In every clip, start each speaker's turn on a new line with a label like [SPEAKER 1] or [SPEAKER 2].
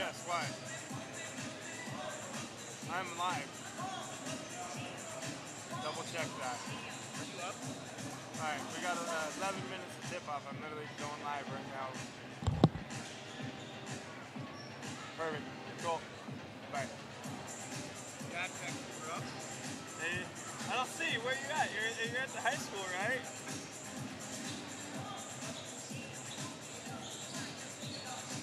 [SPEAKER 1] Yes, why? I'm live. Double check that.
[SPEAKER 2] Are you up?
[SPEAKER 1] Alright, we got 11 minutes to tip off. I'm literally going live right now. Perfect. Cool. Bye.
[SPEAKER 2] Dad check, you're up?
[SPEAKER 1] Hey, I don't see. Where you at? You're at the high school, right?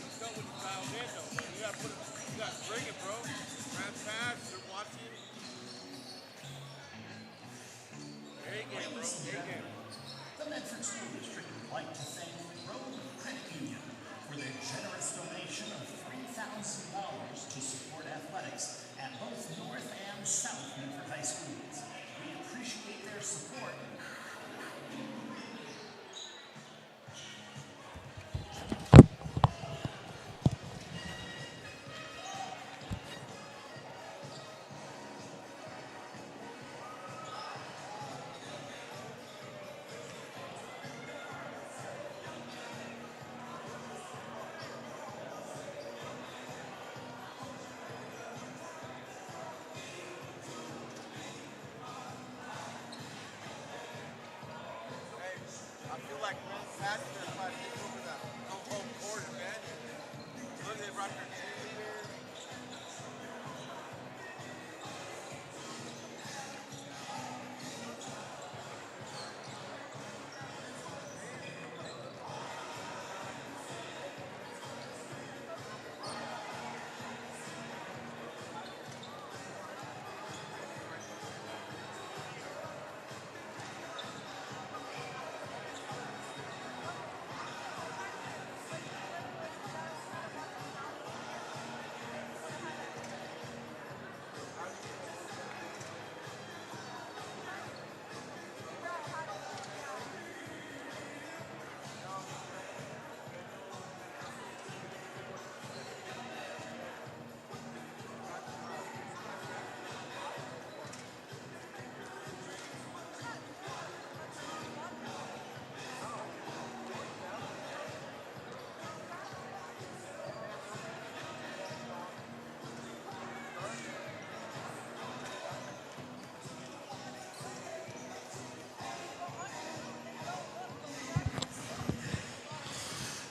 [SPEAKER 2] Let's go with the dialed in though. You gotta bring it, bro. Grand pass, you're watching. Pregame, bro. Pregame.
[SPEAKER 3] The Medford School District would like to thank Road Credit Union for their generous donation of $3,000 to support athletics at both North and South Medford High Schools. We appreciate their support.
[SPEAKER 2] I feel like running faster than if I take over that home court advantage. Look, they brought their cheerleader.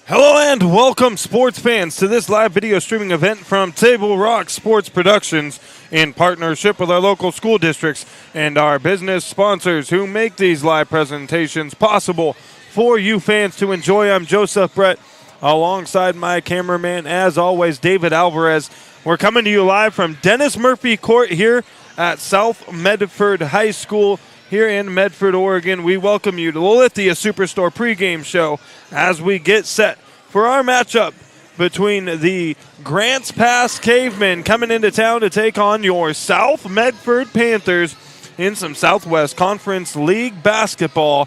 [SPEAKER 1] Hello and welcome, sports fans, to this live video streaming event from Table Rock Sports Productions in partnership with our local school districts and our business sponsors who make these live presentations possible for you fans to enjoy. I'm Joseph Brett, alongside my cameraman, as always, David Alvarez. We're coming to you live from Dennis Murphy Court here at South Medford High School here in Medford, Oregon. We welcome you to the Lithia Superstore pregame show as we get set for our matchup between the Grants Pass Cavemen coming into town to take on your South Medford Panthers in some Southwest Conference League basketball.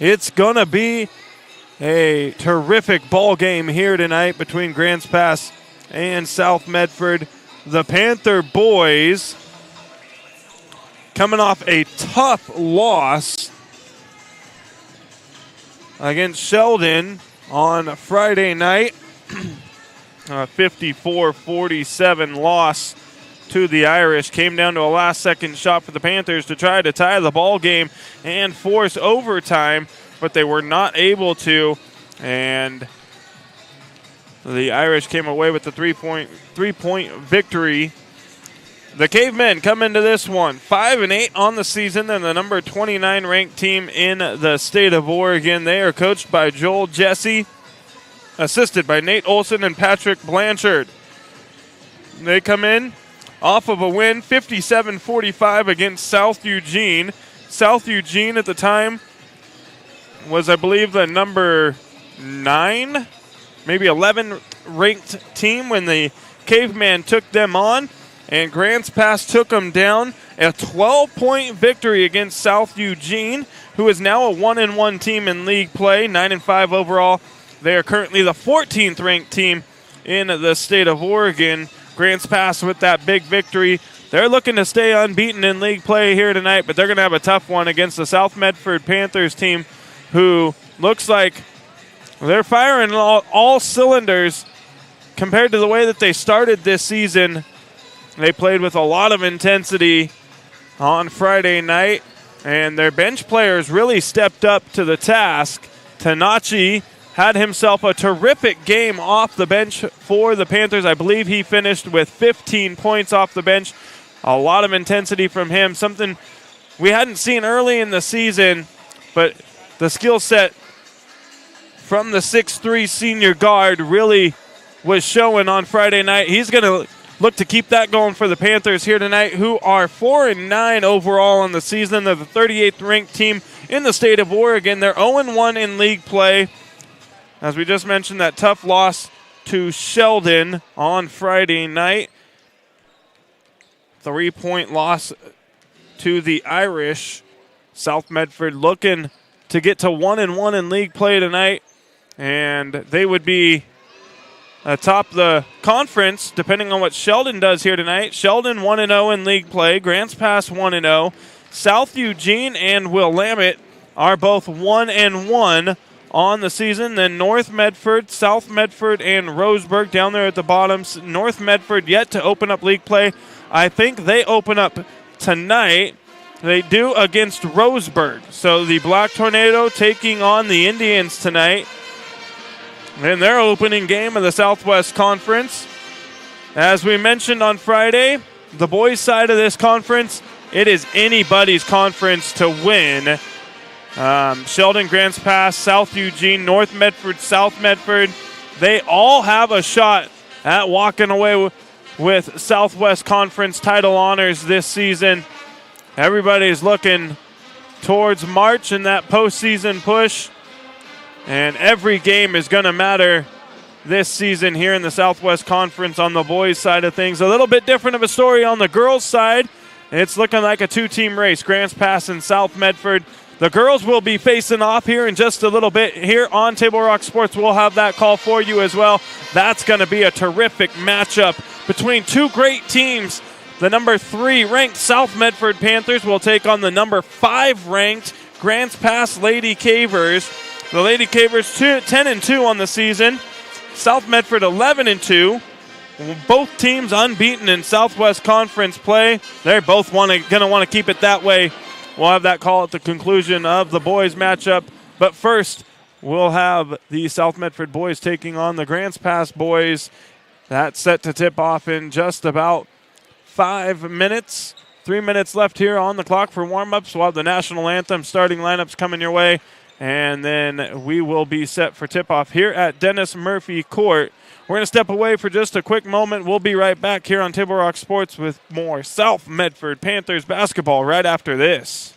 [SPEAKER 1] It's going to be a terrific ball game here tonight between Grants Pass and South Medford. The Panther boys coming off a tough loss against Sheldon on Friday night. 54-47 loss to the Irish. Came down to a last-second shot for the Panthers to try to tie the ball game and force overtime, but they were not able to, and the Irish came away with the three-point victory. The Cavemen come into this one 5-8 on the season. They're the number 29 ranked team in the state of Oregon. They are coached by Joel Jesse, assisted by Nate Olson and Patrick Blanchard. They come in off of a win 57-45 against South Eugene. South Eugene at the time was, I believe, the number 9, maybe 11 ranked team when the Caveman took them on. And Grants Pass took them down. A 12-point victory against South Eugene, who is now a 1-1 team in league play, 9-5 overall. They are currently the 14th ranked team in the state of Oregon. Grants Pass with that big victory. They're looking to stay unbeaten in league play here tonight, but they're going to have a tough one against the South Medford Panthers team, who looks like they're firing all cylinders compared to the way that they started this season, they played with a lot of intensity on Friday night, and their bench players really stepped up to the task. Tanachi had himself a terrific game off the bench for the Panthers. I believe he finished with 15 points off the bench. A lot of intensity from him, something we hadn't seen early in the season, but the skill set from the 6'3 senior guard really was showing on Friday night. He's going to look to keep that going for the Panthers here tonight, who are 4-9 overall in the season. They're the 38th ranked team in the state of Oregon. They're 0-1 in league play. As we just mentioned, that tough loss to Sheldon on Friday night. 3-point loss to the Irish. South Medford looking to get to 1-1 in league play tonight, and they would be atop the conference depending on what Sheldon does here tonight. Sheldon 1-0 in league play. Grants Pass 1-0. South Eugene and Willamette are both 1-1 on the season. Then North Medford, South Medford, and Roseburg down there at the bottom. North Medford yet to open up league play. I think they open up tonight. They do against Roseburg. So the Black Tornado taking on the Indians tonight in their opening game of the Southwest Conference. As we mentioned on Friday, the boys' side of this conference, it is anybody's conference to win. Sheldon, Grants Pass, South Eugene, North Medford, South Medford, they all have a shot at walking away with Southwest Conference title honors this season. Everybody's looking towards March and that postseason push, and every game is going to matter this season here in the Southwest Conference on the boys' side of things. A little bit different of a story on the girls' side. It's looking like a two-team race, Grants Pass and South Medford. The girls will be facing off here in just a little bit. Here on Table Rock Sports, we'll have that call for you as well. That's going to be a terrific matchup between two great teams. The number 3 ranked South Medford Panthers will take on the number 5 ranked Grants Pass Lady Cavers. The Lady Cavers 10-2 on the season. South Medford 11-2. Both teams unbeaten in Southwest Conference play. They're both going to want to keep it that way. We'll have that call at the conclusion of the boys matchup. But first, we'll have the South Medford boys taking on the Grants Pass boys. That's set to tip off in just about 5 minutes. 3 minutes left here on the clock for warm-ups. We'll have the national anthem starting lineups coming your way. And then we will be set for tip-off here at Dennis Murphy Court. We're going to step away for just a quick moment. We'll be right back here on Table Rock Sports with more South Medford Panthers basketball right after this.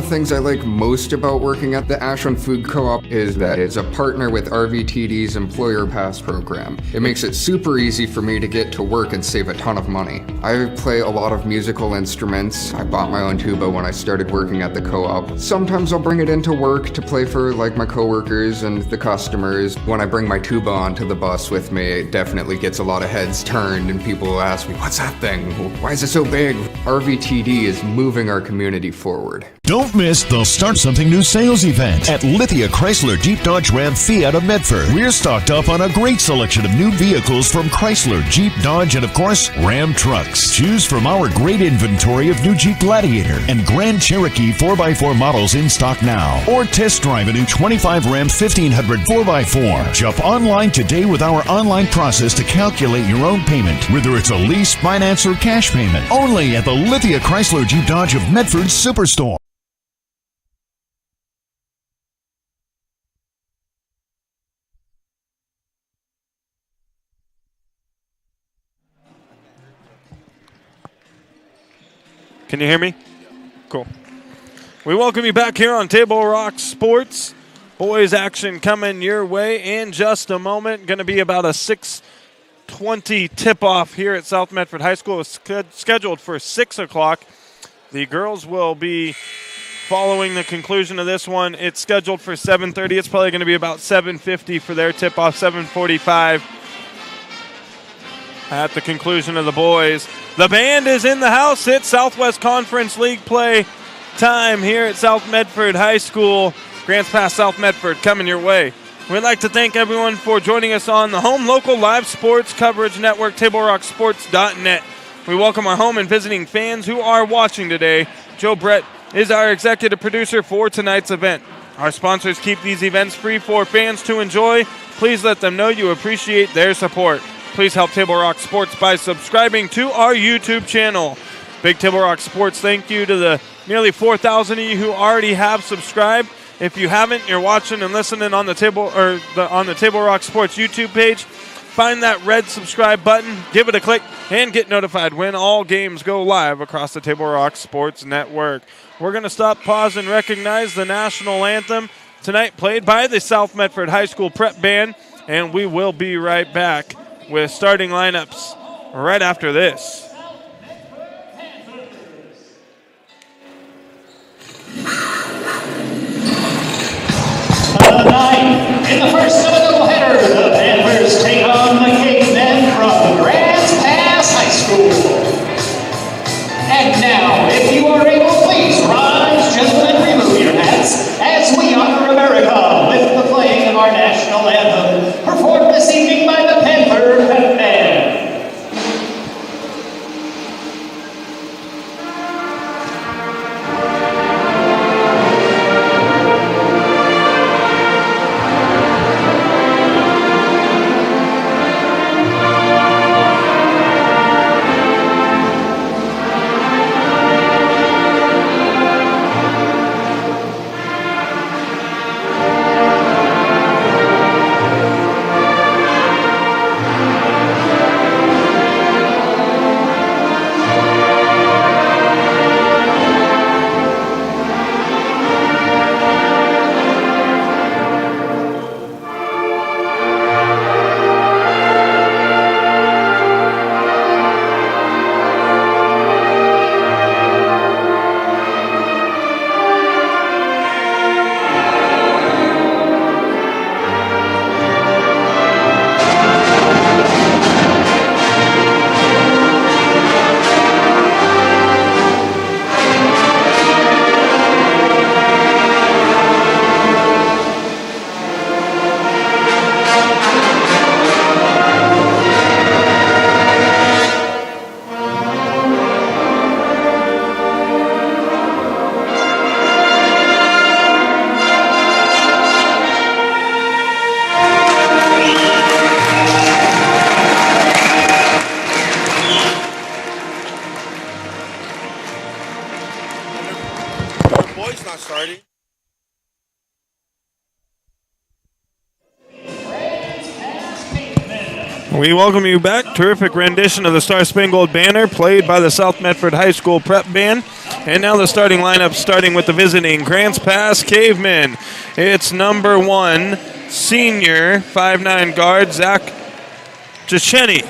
[SPEAKER 4] Things I like most about working at the Ashland Food Co-op is that it's a partner with RVTD's Employer Pass program. It makes it super easy for me to get to work and save a ton of money. I play a lot of musical instruments. I bought my own tuba when I started working at the co-op. Sometimes I'll bring it into work to play for like my coworkers and the customers. When I bring my tuba onto the bus with me, it definitely gets a lot of heads turned and people ask me, what's that thing? Why is it so big? RVTD is moving our community forward.
[SPEAKER 5] Don't miss the Start Something New sales event at Lithia Chrysler Jeep Dodge Ram Fiat of Medford. We're stocked up on a great selection of new vehicles from Chrysler, Jeep, Dodge, and of course, Ram trucks. Choose from our great inventory of new Jeep Gladiator and Grand Cherokee 4x4 models in stock now. Or test drive a new 25 Ram 1500 4x4. Shop online today with our online process to calculate your own payment, whether it's a lease, finance, or cash payment. Only at the Lithia Chrysler Jeep Dodge of Medford Superstore.
[SPEAKER 1] Can you hear me? Cool. We welcome you back here on Table Rock Sports. Boys action coming your way in just a moment. Going to be about a 6:20 tip-off here at South Medford High School. It's scheduled for 6 o'clock. The girls will be following the conclusion of this one. It's scheduled for 7:30. It's probably going to be about 7:50 for their tip-off, 7:45 at the conclusion of the boys. The band is in the house. It's Southwest Conference League play time here at South Medford High School. Grants Pass, South Medford coming your way. We'd like to thank everyone for joining us on the home local live sports coverage network, TableRockSports.net. We welcome our home and visiting fans who are watching today. Joe Brett is our executive producer for tonight's event. Our sponsors keep these events free for fans to enjoy. Please let them know you appreciate their support. Please help Table Rock Sports by subscribing to our YouTube channel. Big Table Rock Sports, thank you to the nearly 4,000 of you who already have subscribed. If you haven't, you're watching and listening on the Table Rock Sports YouTube page. Find that red subscribe button, give it a click, and get notified when all games go live across the Table Rock Sports Network. We're going to stop, pause, and recognize the national anthem tonight played by the South Medford High School Prep Band, and we will be right back with starting lineups right after this.
[SPEAKER 3] Tonight, in the first of a doubleheader, the Panthers take on the Cavemen from Grants Pass High School. And now, if you are able, please rise, gentlemen, and remove your hats as we honor America with the playing of our national anthem, performed this evening by the Panther Pep Band.
[SPEAKER 1] We welcome you back. Terrific rendition of the Star Spangled Banner played by the South Medford High School Prep Band. And now the starting lineup, starting with the visiting Grants Pass Cavemen. It's number 1, senior 5'9" guard Zach Duchenne.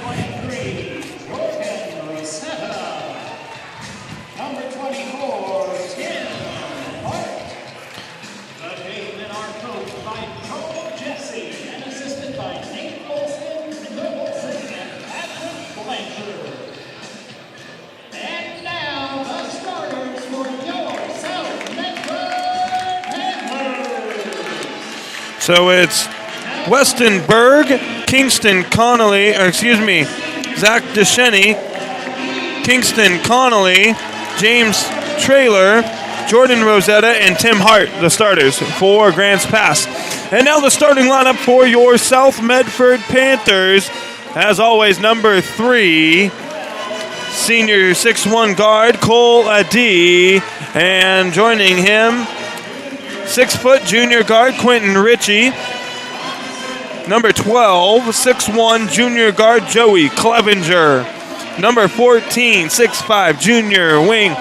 [SPEAKER 1] So it's Weston Berg, Kingston Connolly, Zach Duchenne, Kingston Connolly, James Traylor, Jordan Rosetta, and Tim Hart, the starters for Grants Pass. And now the starting lineup for your South Medford Panthers. As always, number 3, senior 6'1" guard Cole Adee, and joining him, 6' junior guard Quentin Ritchie. Number 12, 6'1" junior guard Joey Clevenger. Number 14, 6'5" junior wing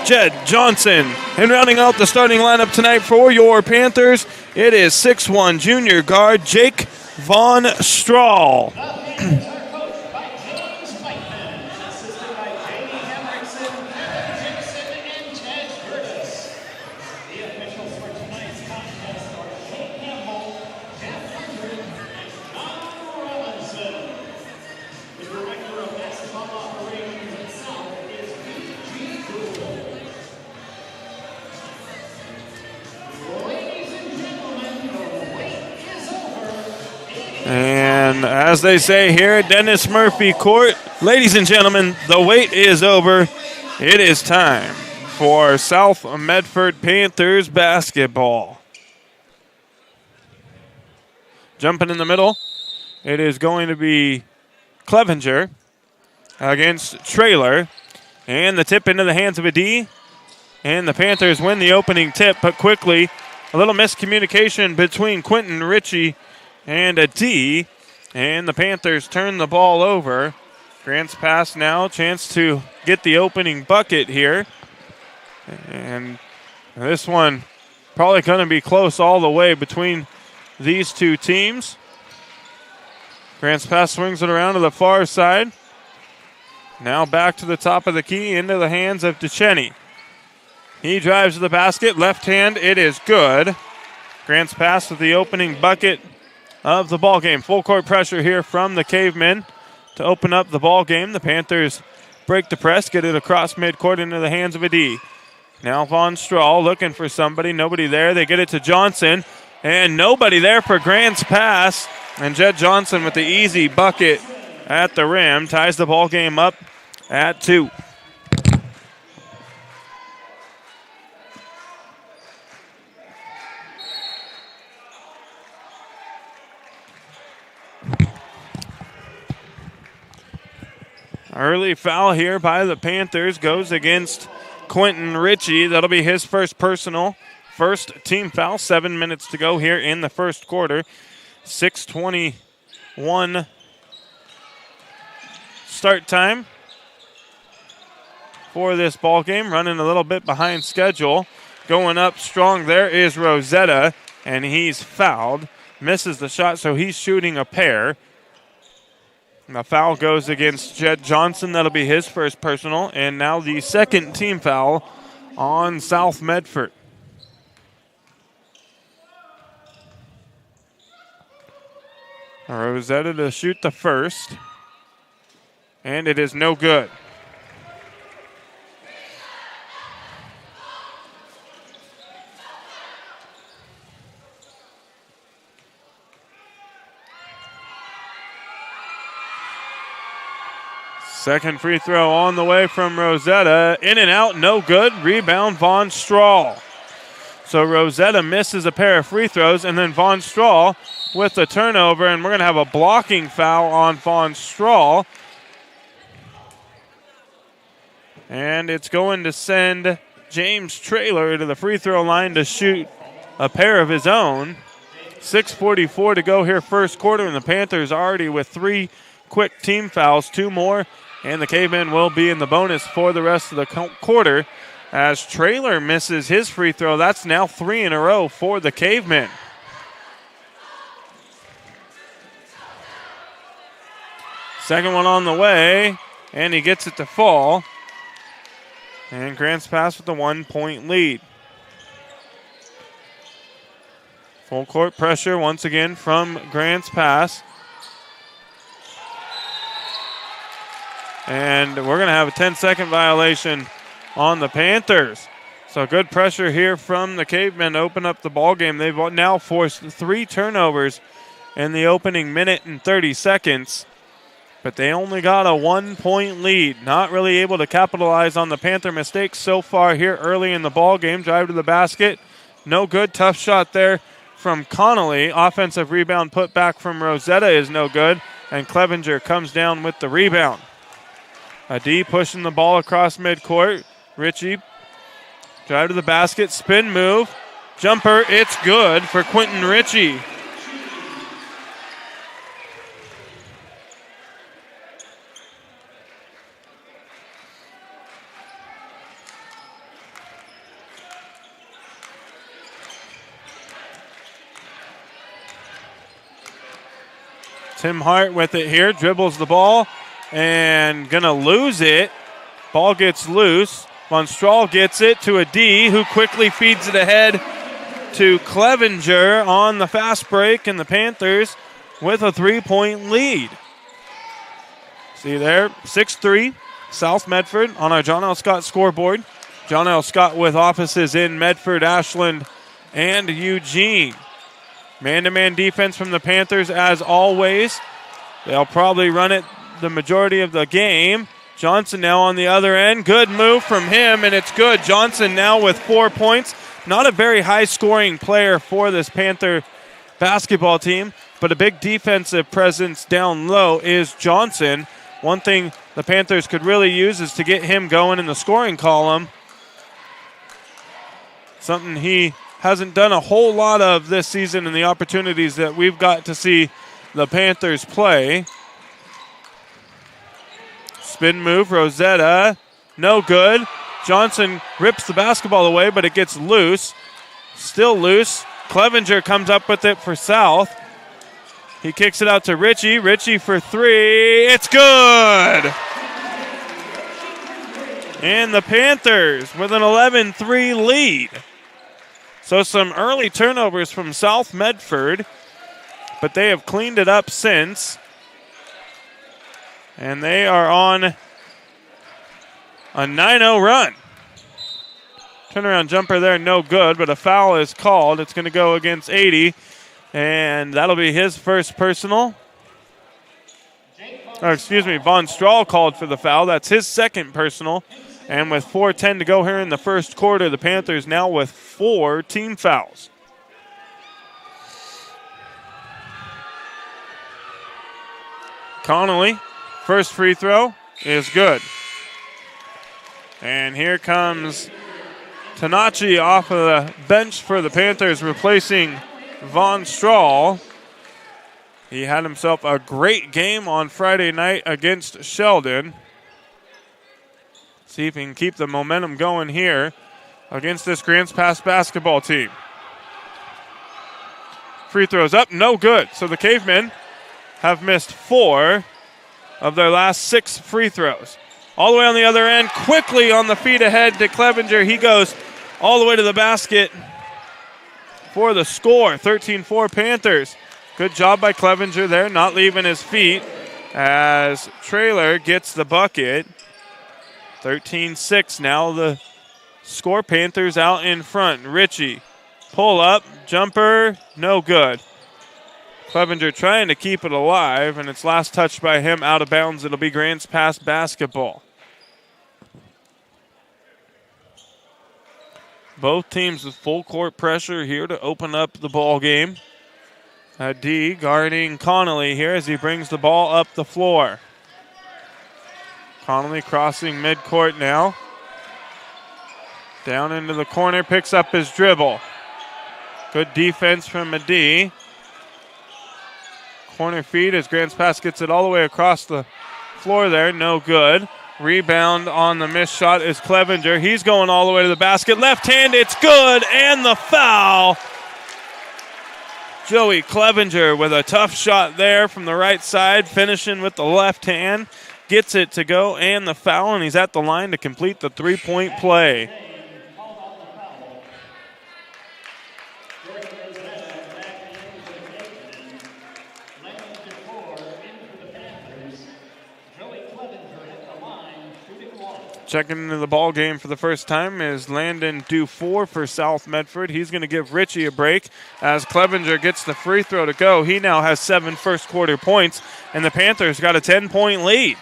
[SPEAKER 1] Jed Johnson. And rounding out the starting lineup tonight for your Panthers, it is 6'1" junior guard Jake Von Strahl. And as they say here at Dennis Murphy Court, ladies and gentlemen, the wait is over. It is time for South Medford Panthers basketball. Jumping in the middle, it is going to be Clevenger against Traylor. And the tip into the hands of a D. And the Panthers win the opening tip, but quickly a little miscommunication between Quentin Ritchie and a D. And the Panthers turn the ball over. Grant's pass now, chance to get the opening bucket here. And this one probably going to be close all the way between these two teams. Grant's pass swings it around to the far side. Now back to the top of the key into the hands of DeChenny. He drives to the basket, left hand, it is good. Grant's pass with the opening bucket of the ball game. Full court pressure here from the Cavemen to open up the ball game. The Panthers break the press, get it across midcourt into the hands of a D. Now Von Strahl looking for somebody, nobody there. They get it to Johnson, and nobody there for Grant's pass. And Jed Johnson with the easy bucket at the rim ties the ball game up at 2. Early foul here by the Panthers goes against Quentin Ritchie. That'll be his first personal, first team foul. 7 minutes to go here in the first quarter. 6:21 start time for this ball game. Running a little bit behind schedule. Going up strong there is Rosetta, and he's fouled. Misses the shot, so he's shooting a pair. The foul goes against Jed Johnson. That'll be his first personal. And now the second team foul on South Medford. Rosetta to shoot the first. And it is no good. Second free throw on the way from Rosetta. In and out, no good. Rebound, Von Strahl. So Rosetta misses a pair of free throws, and then Von Strahl with the turnover, and we're going to have a blocking foul on Von Strahl. And it's going to send James Traylor to the free throw line to shoot a pair of his own. 6:44 to go here first quarter, and the Panthers already with 3 quick team fouls, 2 more. And the Cavemen will be in the bonus for the rest of the quarter as Traylor misses his free throw. That's now 3 in a row for the Cavemen. Second one on the way, and he gets it to fall. And Grant's pass with a 1-point lead. Full court pressure once again from Grant's pass. And we're going to have a 10-second violation on the Panthers. So good pressure here from the Cavemen to open up the ball game. They've now forced 3 turnovers in the opening minute and 30 seconds. But they only got a 1-point lead. Not really able to capitalize on the Panther mistakes so far here early in the ball game. Drive to the basket. No good. Tough shot there from Connolly. Offensive rebound put back from Rosetta is no good. And Clevenger comes down with the rebound. A D pushing the ball across midcourt. Ritchie, drive to the basket, spin move, jumper, it's good for Quentin Ritchie. Tim Hart with it here, dribbles the ball. And gonna lose it. Ball gets loose. Von Strahl gets it to a D who quickly feeds it ahead to Clevenger on the fast break, and the Panthers with a 3-point lead. See there, 6-3, South Medford on our John L. Scott scoreboard. John L. Scott with offices in Medford, Ashland, and Eugene. Man-to-man defense from the Panthers as always. They'll probably run it the majority of the game. Johnson now on the other end. Good move from him, and it's good. Johnson now with 4 points. Not a very high-scoring player for this Panther basketball team, but a big defensive presence down low is Johnson. One thing the Panthers could really use is to get him going in the scoring column. Something he hasn't done a whole lot of this season in the opportunities that we've got to see the Panthers play. Spin move, Rosetta, no good. Johnson rips the basketball away, but it gets loose. Still loose. Clevenger comes up with it for South. He kicks it out to Ritchie. Ritchie for three. It's good! And the Panthers with an 11-3 lead. So some early turnovers from South Medford, but they have cleaned it up since. And they are on a 9-0 run. Turnaround jumper there, no good, but a foul is called. It's going to go against 80, and that'll be his first personal. Von Strahl called for the foul. That's his second personal. And with 4:10 to go here in the first quarter, the Panthers now with 4 team fouls. Connolly, first free throw is good. And here comes Tanachi off of the bench for the Panthers, replacing Von Strahl. He had himself a great game on Friday night against Sheldon. See if he can keep the momentum going here against this Grants Pass basketball team. Free throws up, no good. So the Cavemen have missed 4 of their last 6 free throws. All the way on the other end, quickly on the feet ahead to Clevenger. He goes all the way to the basket for the score. 13-4 Panthers. Good job by Clevenger there, not leaving his feet as Traylor gets the bucket. 13-6 now the score. Panthers out in front. Ritchie, pull up, jumper, no good. Clevenger trying to keep it alive, and it's last touched by him out of bounds. It'll be Grants Pass basketball. Both teams with full court pressure here to open up the ball game. D guarding Connolly here as he brings the ball up the floor. Connolly crossing midcourt now. Down into the corner, picks up his dribble. Good defense from Medee. Corner feed as Grants Pass gets it all the way across the floor there, no good. Rebound on the missed shot is Clevenger. He's going all the way to the basket. Left hand, it's good, and the foul. Joey Clevenger with a tough shot there from the right side, finishing with the left hand. Gets it to go, and the foul, and he's at the line to complete the three-point play. Checking into the ball game for the first time is Landon Dufour for South Medford. He's going to give Ritchie a break as Clevenger gets the free throw to go. He now has 7 first quarter points, and the Panthers got a 10-point lead.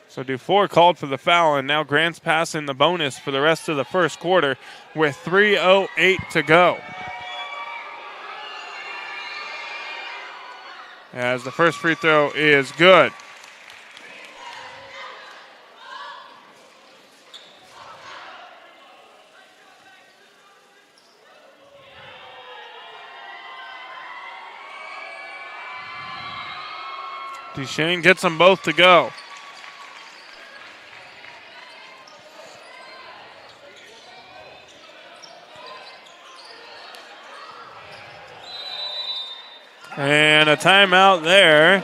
[SPEAKER 1] So Dufour called for the foul, and now Grants Pass in the bonus for the rest of the first quarter with 3:08 to go. As the first free throw is good. Duchesne gets them both to go. And a timeout there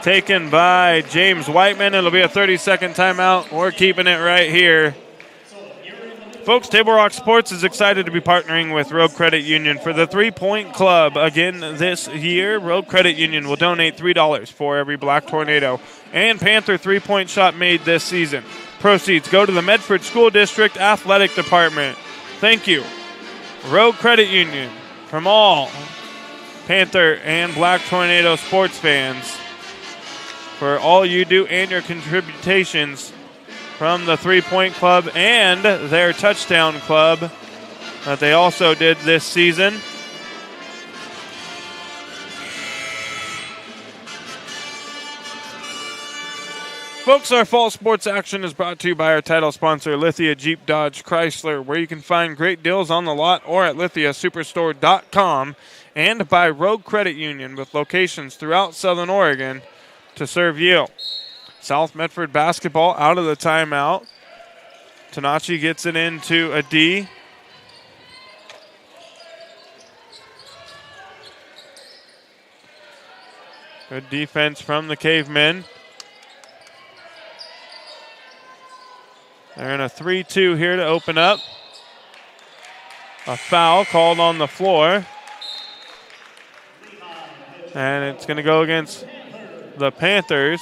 [SPEAKER 1] taken by James Whiteman. It'll be a 30-second timeout. We're keeping it right here Folks, Table Rock Sports is excited to be partnering with Road Credit Union for the 3-Point Club. Again, this year, Road Credit Union will donate $3 for every Black Tornado and Panther 3-point shot made this season. Proceeds go to the Medford School District Athletic Department. Thank you, Road Credit Union, from all Panther and Black Tornado sports fans for all you do and your contributions from the 3-Point Club and their touchdown club that they also did this season. Folks, our fall sports action is brought to you by our title sponsor, Lithia Jeep Dodge Chrysler, where you can find great deals on the lot or at lithiasuperstore.com, and by Road Credit Union with locations throughout Southern Oregon to serve you. South Medford basketball out of the timeout. Tanachi gets it into a D. Good defense from the Cavemen. They're in a 3-2 here to open up. A foul called on the floor. And it's going to go against the Panthers.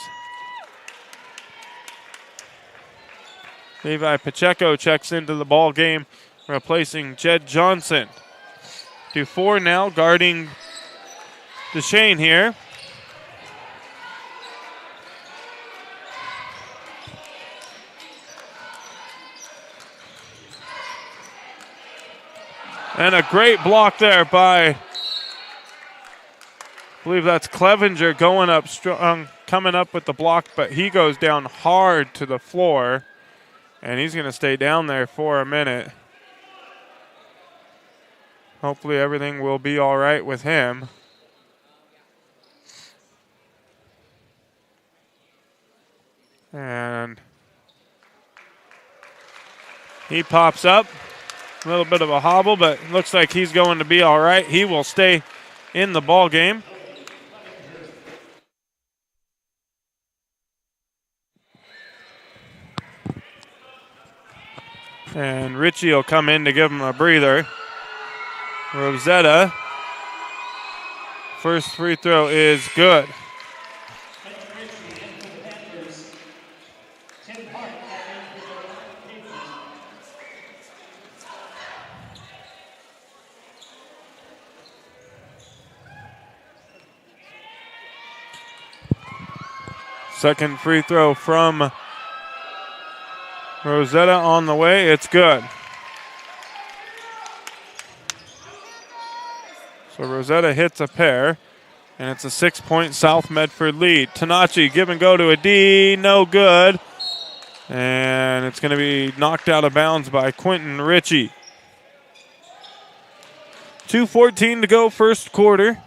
[SPEAKER 1] Levi Pacheco checks into the ball game, replacing Jed Johnson. Dufour now guarding DeShane here. And a great block there by, I believe that's Clevenger going up strong, coming up with the block, but he goes down hard to the floor. And he's going to stay down there for a minute. Hopefully everything will be all right with him. And he pops up. A little bit of a hobble, but looks like he's going to be all right. He will stay in the ball game. And Ritchie will come in to give him a breather. Rosetta. First free throw is good. Second free throw from Rosetta on the way. It's good. So Rosetta hits a pair, and it's a 6-point South Medford lead. Tanachi, give and go to a D, no good. And it's going to be knocked out of bounds by Quentin Ritchie. 2:14 to go, first quarter.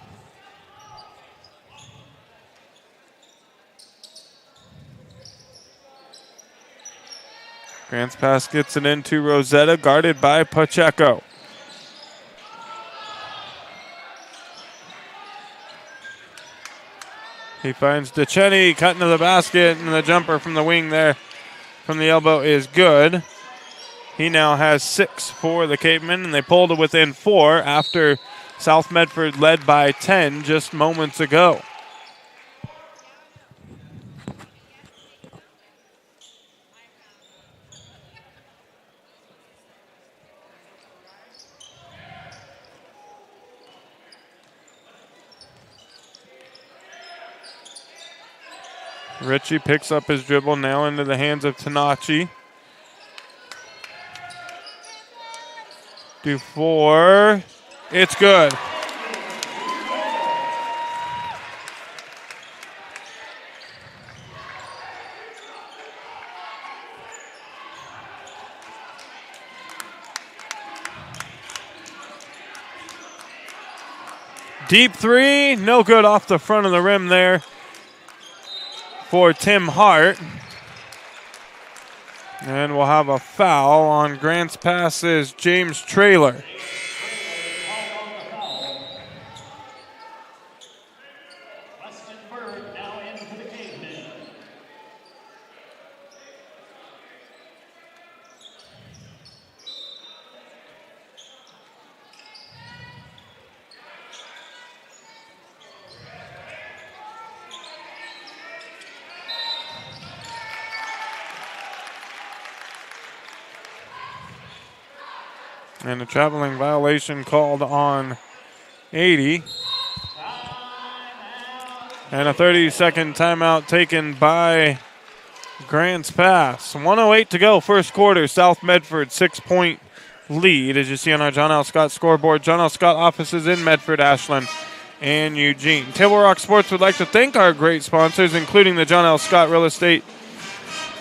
[SPEAKER 1] Grants pass gets it into Rosetta, guarded by Pacheco. He finds DeChenny cutting to the basket, and the jumper from the wing there from the elbow is good. He now has 6 for the Cavemen, and they pulled it within 4 after South Medford led by 10 just moments ago. Ritchie picks up his dribble now into the hands of Tanachi. Dufour. It's good. Deep three, no good off the front of the rim there for Tim Hart. And we'll have a foul on Grant's passes, James Traylor. And a traveling violation called on 80. And a 30-second timeout taken by Grants Pass. 1:08 to go, first quarter. South Medford 6-point lead, as you see on our John L. Scott scoreboard. John L. Scott offices in Medford, Ashland, and Eugene. Table Rock Sports would like to thank our great sponsors, including the John L. Scott Real Estate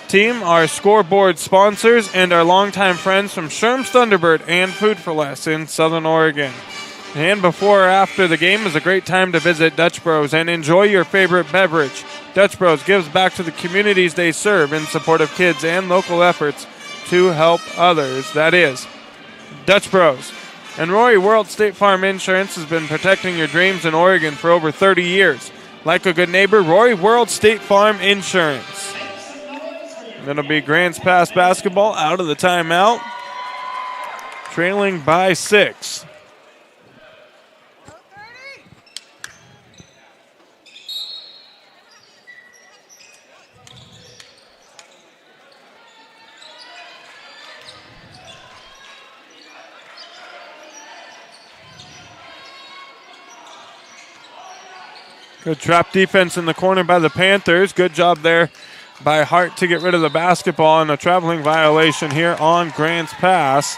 [SPEAKER 1] team, our scoreboard sponsors, and our longtime friends from Sherm's Thunderbird and Food for Less in Southern Oregon. And before or after the game is a great time to visit Dutch Bros and enjoy your favorite beverage. Dutch Bros gives back to the communities they serve in support of kids and local efforts to help others. That is Dutch Bros. And Rory World State Farm Insurance has been protecting your dreams in Oregon for over 30 years. Like a good neighbor, Rory World State Farm Insurance. It'll be Grants Pass basketball out of the timeout, trailing by 6. Good trap defense in the corner by the Panthers. Good job there by Hart to get rid of the basketball, and a traveling violation here on Grants Pass.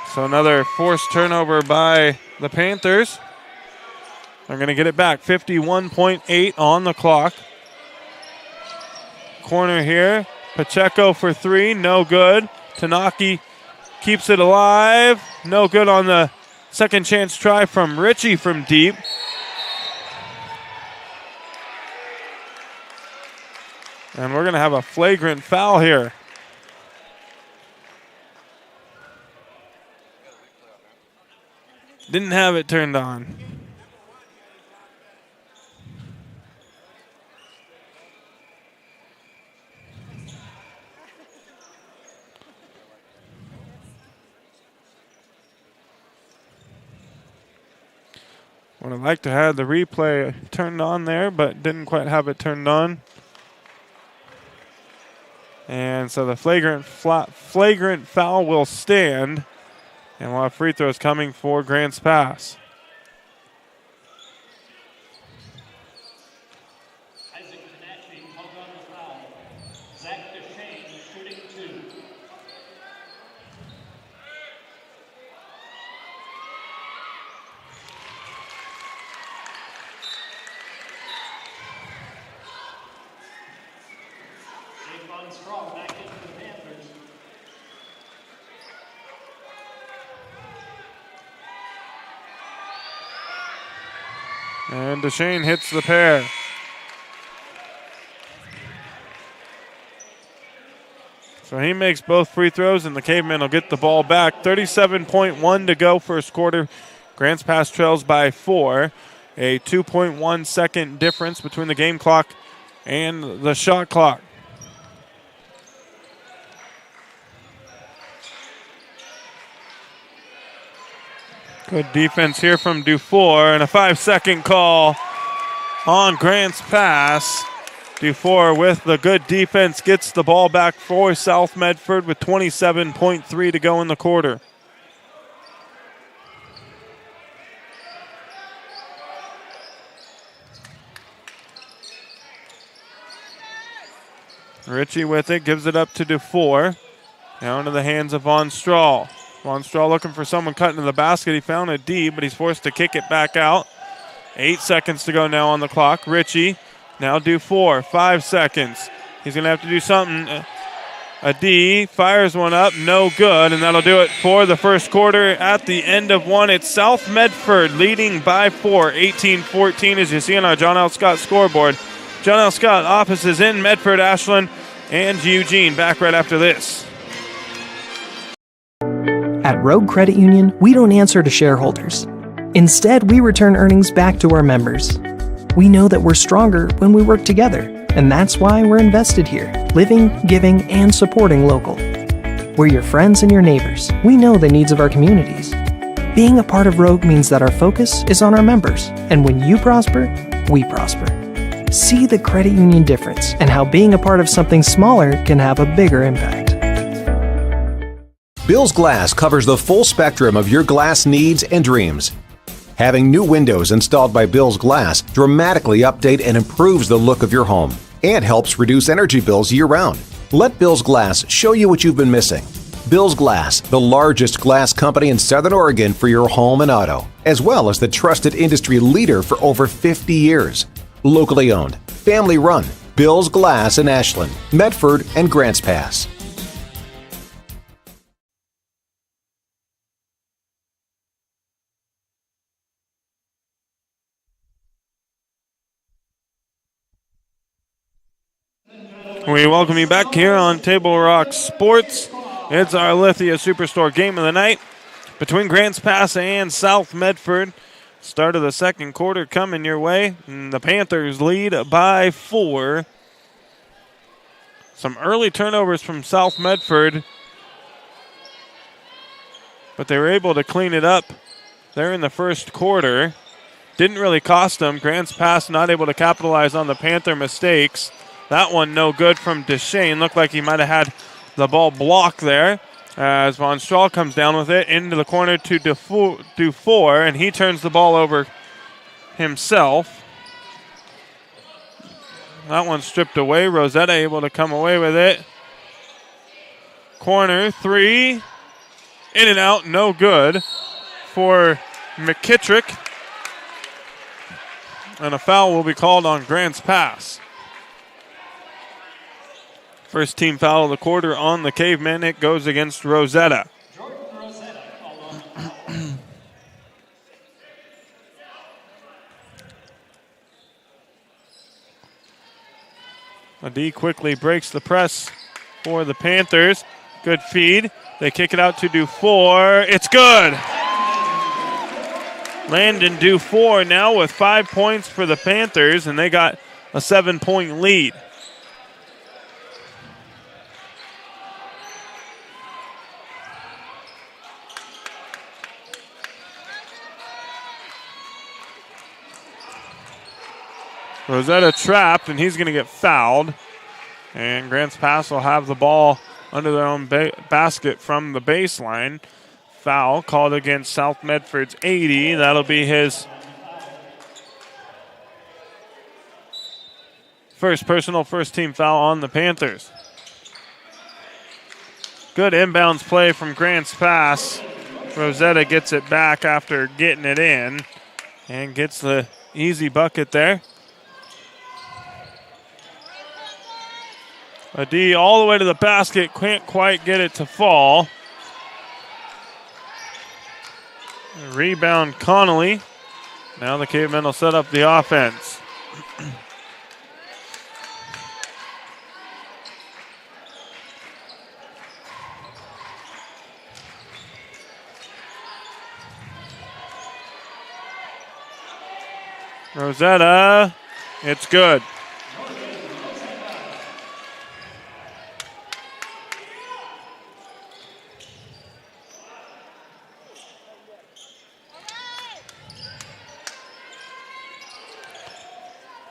[SPEAKER 1] So another forced turnover by the Panthers. They're going to get it back. 51.8 on the clock. Corner here. Pacheco for three. No good. Tanaki keeps it alive. No good on the second chance try from Ritchie from deep. And we're going to have a flagrant foul here. Didn't have it turned on. Would have liked to have the replay turned on there, but didn't quite have it turned on. And so the flagrant foul will stand. And we'll have free throws coming for Grants Pass.
[SPEAKER 3] Isaac Kanachi called on the foul. Zach DeShane shooting two. Javon Strong back into the Panthers.
[SPEAKER 1] And DeShane hits the pair. So he makes both free throws, and the Cavemen will get the ball back. 37.1 to go first quarter. Grants Pass trails by 4. A 2.1 second difference between the game clock and the shot clock. Good defense here from Dufour, and a 5-second call on Grants Pass. Dufour with the good defense gets the ball back for South Medford with 27.3 to go in the quarter. Ritchie with it, gives it up to Dufour. Now into the hands of Von Strahl. Von Strahl looking for someone cutting to the basket. He found a D, but he's forced to kick it back out. 8 seconds to go now on the clock. Ritchie, now Dufour, 5 seconds. He's going to have to do something. A D, fires one up, no good, and that'll do it for the first quarter. At the end of one, it's South Medford leading by 4, 18-14, as you see on our John L. Scott scoreboard. John L. Scott offices in Medford, Ashland, and Eugene. Back right after this.
[SPEAKER 6] At Rogue Credit Union, we don't answer to shareholders. Instead, we return earnings back to our members. We know that we're stronger when we work together, and that's why we're invested here, living, giving, and supporting local. We're your friends and your neighbors. We know the needs of our communities. Being a part of Rogue means that our focus is on our members, and when you prosper, we prosper. See the credit union difference and how being a part of something smaller can have a bigger impact.
[SPEAKER 7] Bill's Glass covers the full spectrum of your glass needs and dreams. Having new windows installed by Bill's Glass dramatically update and improves the look of your home and helps reduce energy bills year-round. Let Bill's Glass show you what you've been missing. Bill's Glass, the largest glass company in Southern Oregon for your home and auto, as well as the trusted industry leader for over 50 years. Locally owned, family run, Bill's Glass in Ashland, Medford, and Grants Pass.
[SPEAKER 1] We welcome you back here on Table Rock Sports. It's our Lithia Superstore game of the night between Grants Pass and South Medford. Start of the second quarter coming your way. And the Panthers lead by 4. Some early turnovers from South Medford, but they were able to clean it up there in the first quarter. Didn't really cost them. Grants Pass not able to capitalize on the Panther mistakes. That one no good from Deshane. Looked like he might have had the ball blocked there as Von Strahl comes down with it into the corner to Dufour, and he turns the ball over himself. That one stripped away. Rosetta able to come away with it. Corner 3. In and out, no good for McKittrick. And a foul will be called on Grants Pass. First team foul of the quarter on the Cavemen. It goes against Rosetta. Adi quickly breaks the press for the Panthers. Good feed. They kick it out to Dufour. It's good. Landon Dufour now with 5 points for the Panthers, and they got a 7-point lead. Rosetta trapped, and he's going to get fouled. And Grants Pass will have the ball under their own basket from the baseline. Foul called against South Medford's 80. That'll be his first personal first-team foul on the Panthers. Good inbounds play from Grants Pass. Rosetta gets it back after getting it in and gets the easy bucket there. Adi all the way to the basket, can't quite get it to fall. Rebound Connolly. Now the Cavemen will set up the offense. Rosetta, it's good.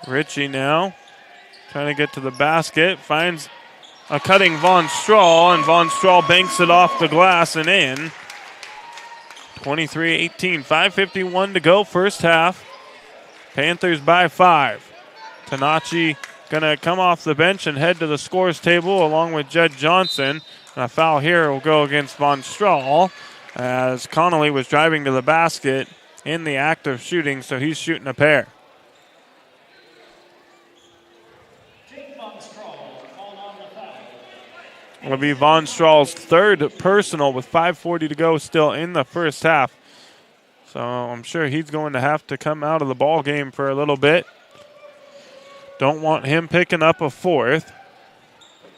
[SPEAKER 1] Ritchie now trying to get to the basket, finds a cutting Von Strahl, and Von Strahl banks it off the glass and in. 23-18, 5:51 to go, first half. Panthers by 5. Tanachi going to come off the bench and head to the scores table along with Jed Johnson. And a foul here will go against Von Strahl as Connolly was driving to the basket in the act of shooting, so he's shooting a pair. It'll be Von Strahl's third personal with 5:40 to go still in the first half. So I'm sure he's going to have to come out of the ball game for a little bit. Don't want him picking up a fourth.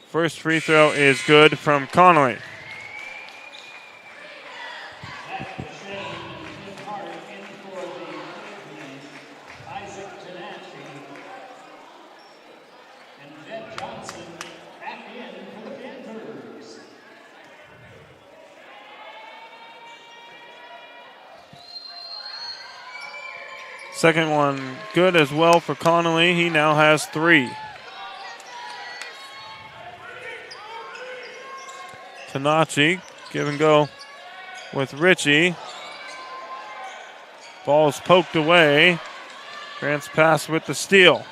[SPEAKER 1] First free throw is good from Connolly. Second one good as well for Connolly. He now has 3. Tanachi Give and go with Ritchie. Ball's poked away. Grants Pass with the steal.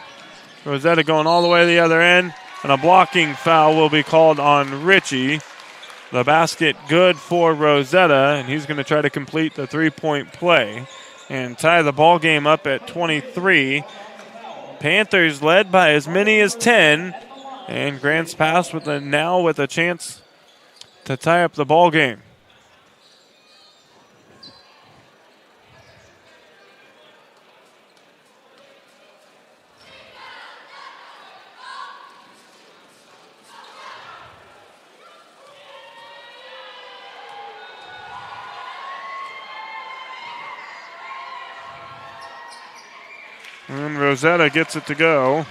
[SPEAKER 1] Rosetta going all the way to the other end, and a blocking foul will be called on Ritchie. The basket good for Rosetta, and he's going to try to complete the three-point play and tie the ball game up at 23. Panthers led by as many as 10, and Grants Pass with a chance to tie up the ball game. And Rosetta gets it to go.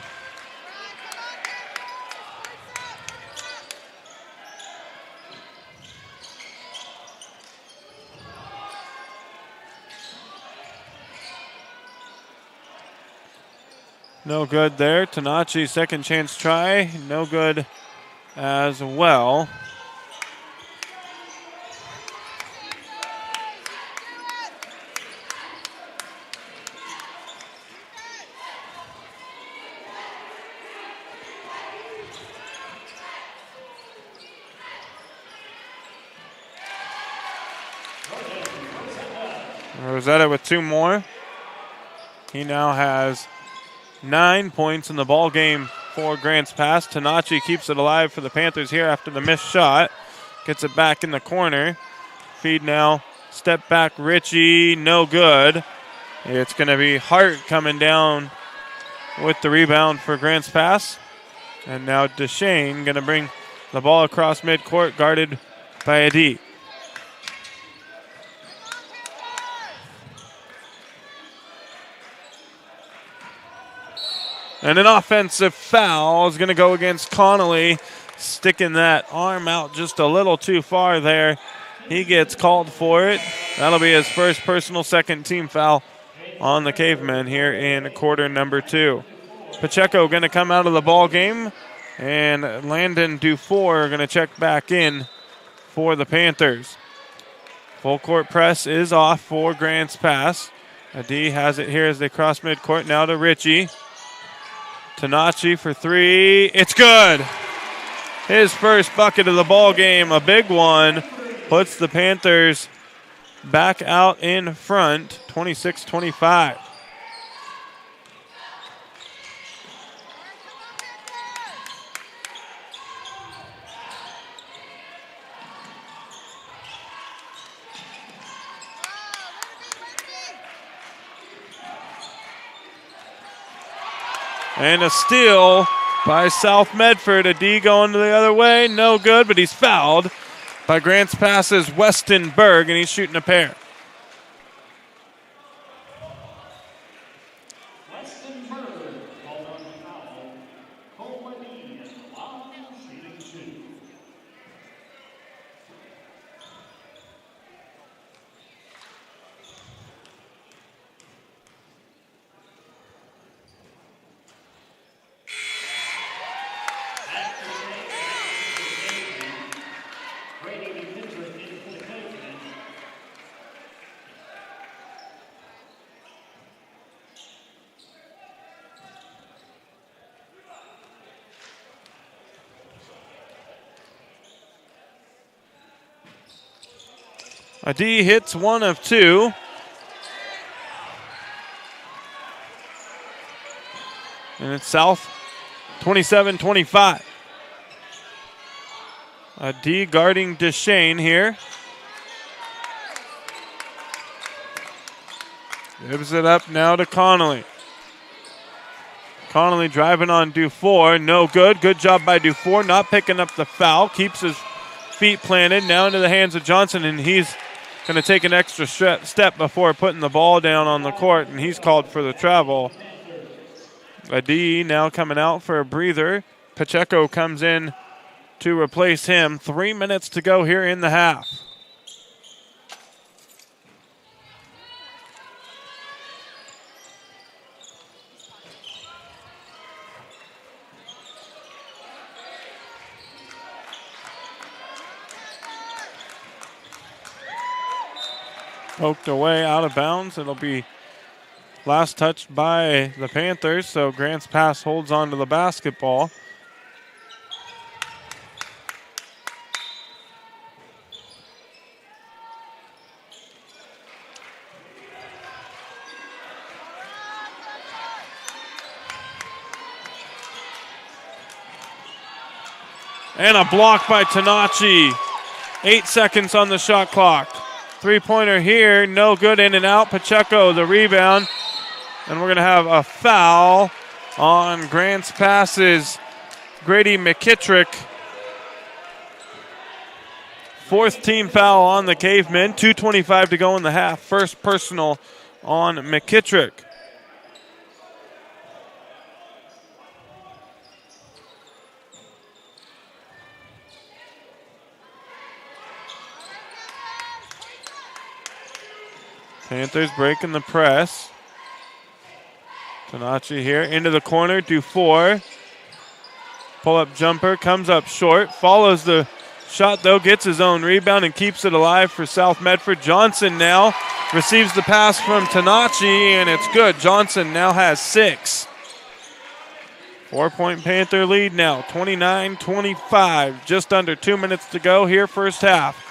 [SPEAKER 1] No good there. Tanachi, second chance try. No good as well. Rosetta with two more. He now has 9 points in the ball game for Grants Pass. Tanachi keeps it alive for the Panthers here after the missed shot. Gets it back in the corner. Feed now. Step back Ritchie. No good. It's going to be Hart coming down with the rebound for Grants Pass. And now Deshane going to bring the ball across midcourt, guarded by Adi. And an offensive foul is going to go against Connolly, sticking that arm out just a little too far there. He gets called for it. That'll be his first personal second team foul on the Cavemen here in quarter number 2. Pacheco going to come out of the ball game, and Landon Dufour going to check back in for the Panthers. Full court press is off for Grants Pass. Adi has it here as they cross midcourt. Now to Ritchie. Tanachi for three. It's good. His first bucket of the ball game, a big one, puts the Panthers back out in front, 26-25. And a steal by South Medford. A D going to the other way. No good, but he's fouled by Grants Pass's Weston Berg, and he's shooting a pair.
[SPEAKER 3] Weston Berg called on the foul. Cole Lee is allowed shooting 2.
[SPEAKER 1] Adi hits one of two. And it's South 27-25. Adi guarding Deshane here. Gives it up now to Connolly. Connolly driving on Dufour. No good. Good job by Dufour, not picking up the foul. Keeps his feet planted. Now into the hands of Johnson, and he's going to take an extra step before putting the ball down on the court, and he's called for the travel. Adi now coming out for a breather. Pacheco comes in to replace him. 3 minutes to go here in the half. Poked away out of bounds. It'll be last touched by the Panthers, so Grants Pass holds on to the basketball. And a block by Tanachi. 8 seconds on the shot clock. Three-pointer here, no good, in and out. Pacheco, the rebound. And we're going to have a foul on Grants Pass's Grady McKittrick. Fourth team foul on the Cavemen. 2:25 to go in the half. First personal on McKittrick. Panthers breaking the press. Tanachi here into the corner. Dufour. Pull-up jumper. Comes up short. Follows the shot, though. Gets his own rebound and keeps it alive for South Medford. Johnson now receives the pass from Tanachi, and it's good. Johnson now has 6. 4-point Panther lead now. 29-25. Just under 2 minutes to go here, first half.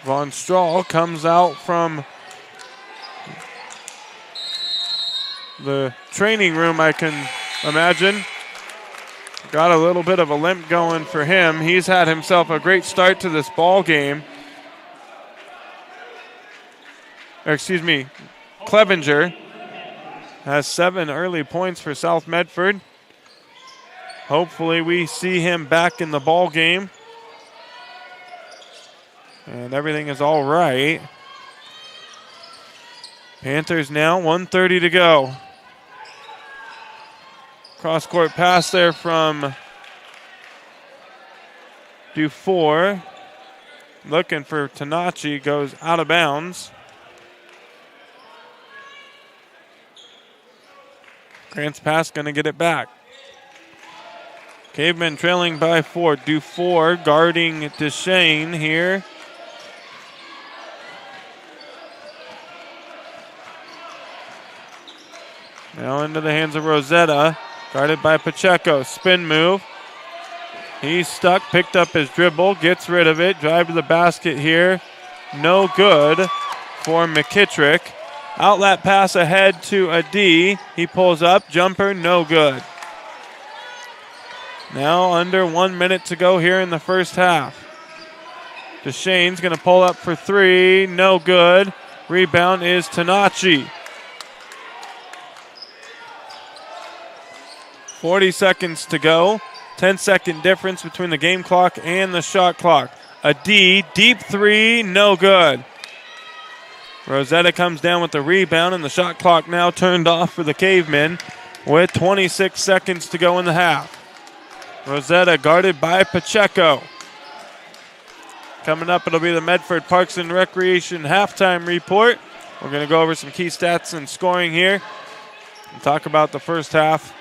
[SPEAKER 1] Von Strahl comes out from the training room, I can imagine. Got a little bit of a limp going for him. He's had himself a great start to this ball game. Clevenger has 7 early points for South Medford. Hopefully we see him back in the ball game. And everything is all right. Panthers now, 1:30 to go. Cross-court pass there from Dufour. Looking for Tanachi, goes out of bounds. Grants Pass going to get it back. Cavemen trailing by 4. Dufour guarding Deshane here. Now into the hands of Rosetta, guarded by Pacheco. Spin move. He's stuck, picked up his dribble, gets rid of it. Drive to the basket here. No good for McKittrick. Outlet pass ahead to Adi. He pulls up, jumper, no good. Now under 1 minute to go here in the first half. Deshane's going to pull up for 3, no good. Rebound is Tanachi. 40 seconds to go. 10-second difference between the game clock and the shot clock. A D, deep 3, no good. Rosetta comes down with the rebound, and the shot clock now turned off for the Cavemen with 26 seconds to go in the half. Rosetta guarded by Pacheco. Coming up, it'll be the Medford Parks and Recreation halftime report. We're going to go over some key stats and scoring here and talk about the first half.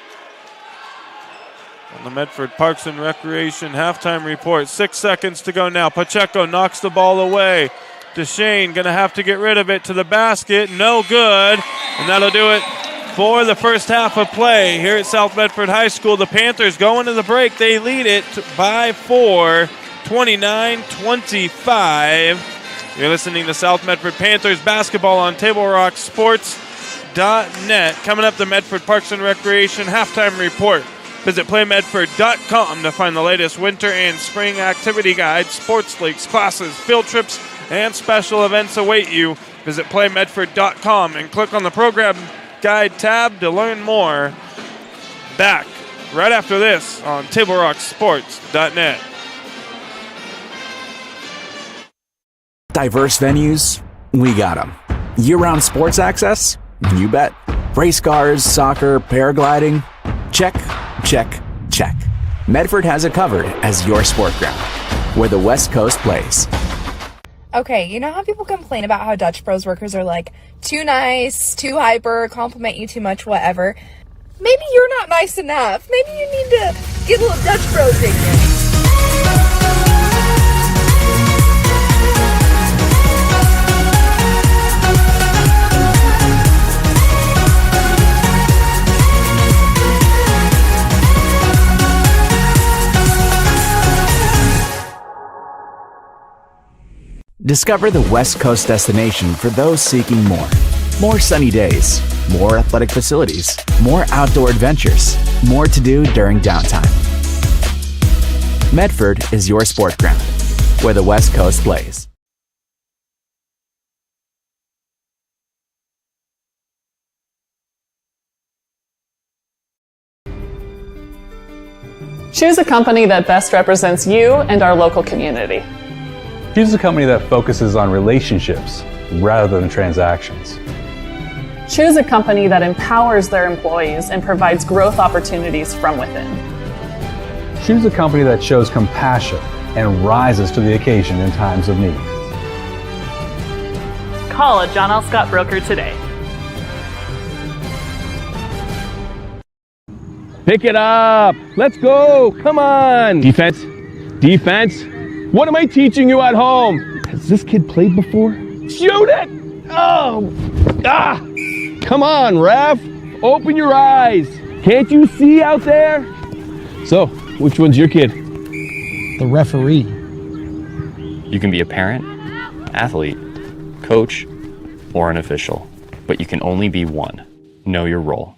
[SPEAKER 1] On the Medford Parks and Recreation halftime report. 6 seconds to go now. Pacheco knocks the ball away. Deshane going to have to get rid of it to the basket. No good. And that'll do it for the first half of play here at South Medford High School. The Panthers go into the break. They lead it by 4, 29-25. You're listening to South Medford Panthers basketball on TableRockSports.net. Coming up, the Medford Parks and Recreation halftime report. Visit playmedford.com to find the latest winter and spring activity guides, sports leagues, classes, field trips, and special events await you. Visit playmedford.com and click on the program guide tab to learn more. Back right after this on TableRockSports.net.
[SPEAKER 8] Diverse venues, we got them. Year-round sports access? You bet. Race cars, soccer, paragliding? Check, check, check. Medford has it covered as your sport ground, where the West Coast plays.
[SPEAKER 9] Okay, you know how people complain about how Dutch Bros workers are like too nice, too hyper, compliment you too much, whatever? Maybe you're not nice enough. Maybe you need to get a little Dutch Bros in you.
[SPEAKER 8] Discover the West Coast destination for those seeking more. More sunny days, more athletic facilities, more outdoor adventures, more to do during downtime. Medford is your sport ground, where the West Coast plays.
[SPEAKER 10] Choose a company that best represents you and our local community.
[SPEAKER 11] Choose a company that focuses on relationships rather than transactions.
[SPEAKER 10] Choose a company that empowers their employees and provides growth opportunities from within.
[SPEAKER 11] Choose a company that shows compassion and rises to the occasion in times of need.
[SPEAKER 10] Call a John L. Scott broker today.
[SPEAKER 12] Pick it up. Let's go. Come on. Defense. Defense. What am I teaching you at home? Has this kid played before? Shoot it. Oh. Ah. Come on, ref. Open your eyes. Can't you see out there? So, which one's your kid?
[SPEAKER 13] The referee.
[SPEAKER 14] You can be a parent, athlete, coach, or an official, but you can only be one. Know your role.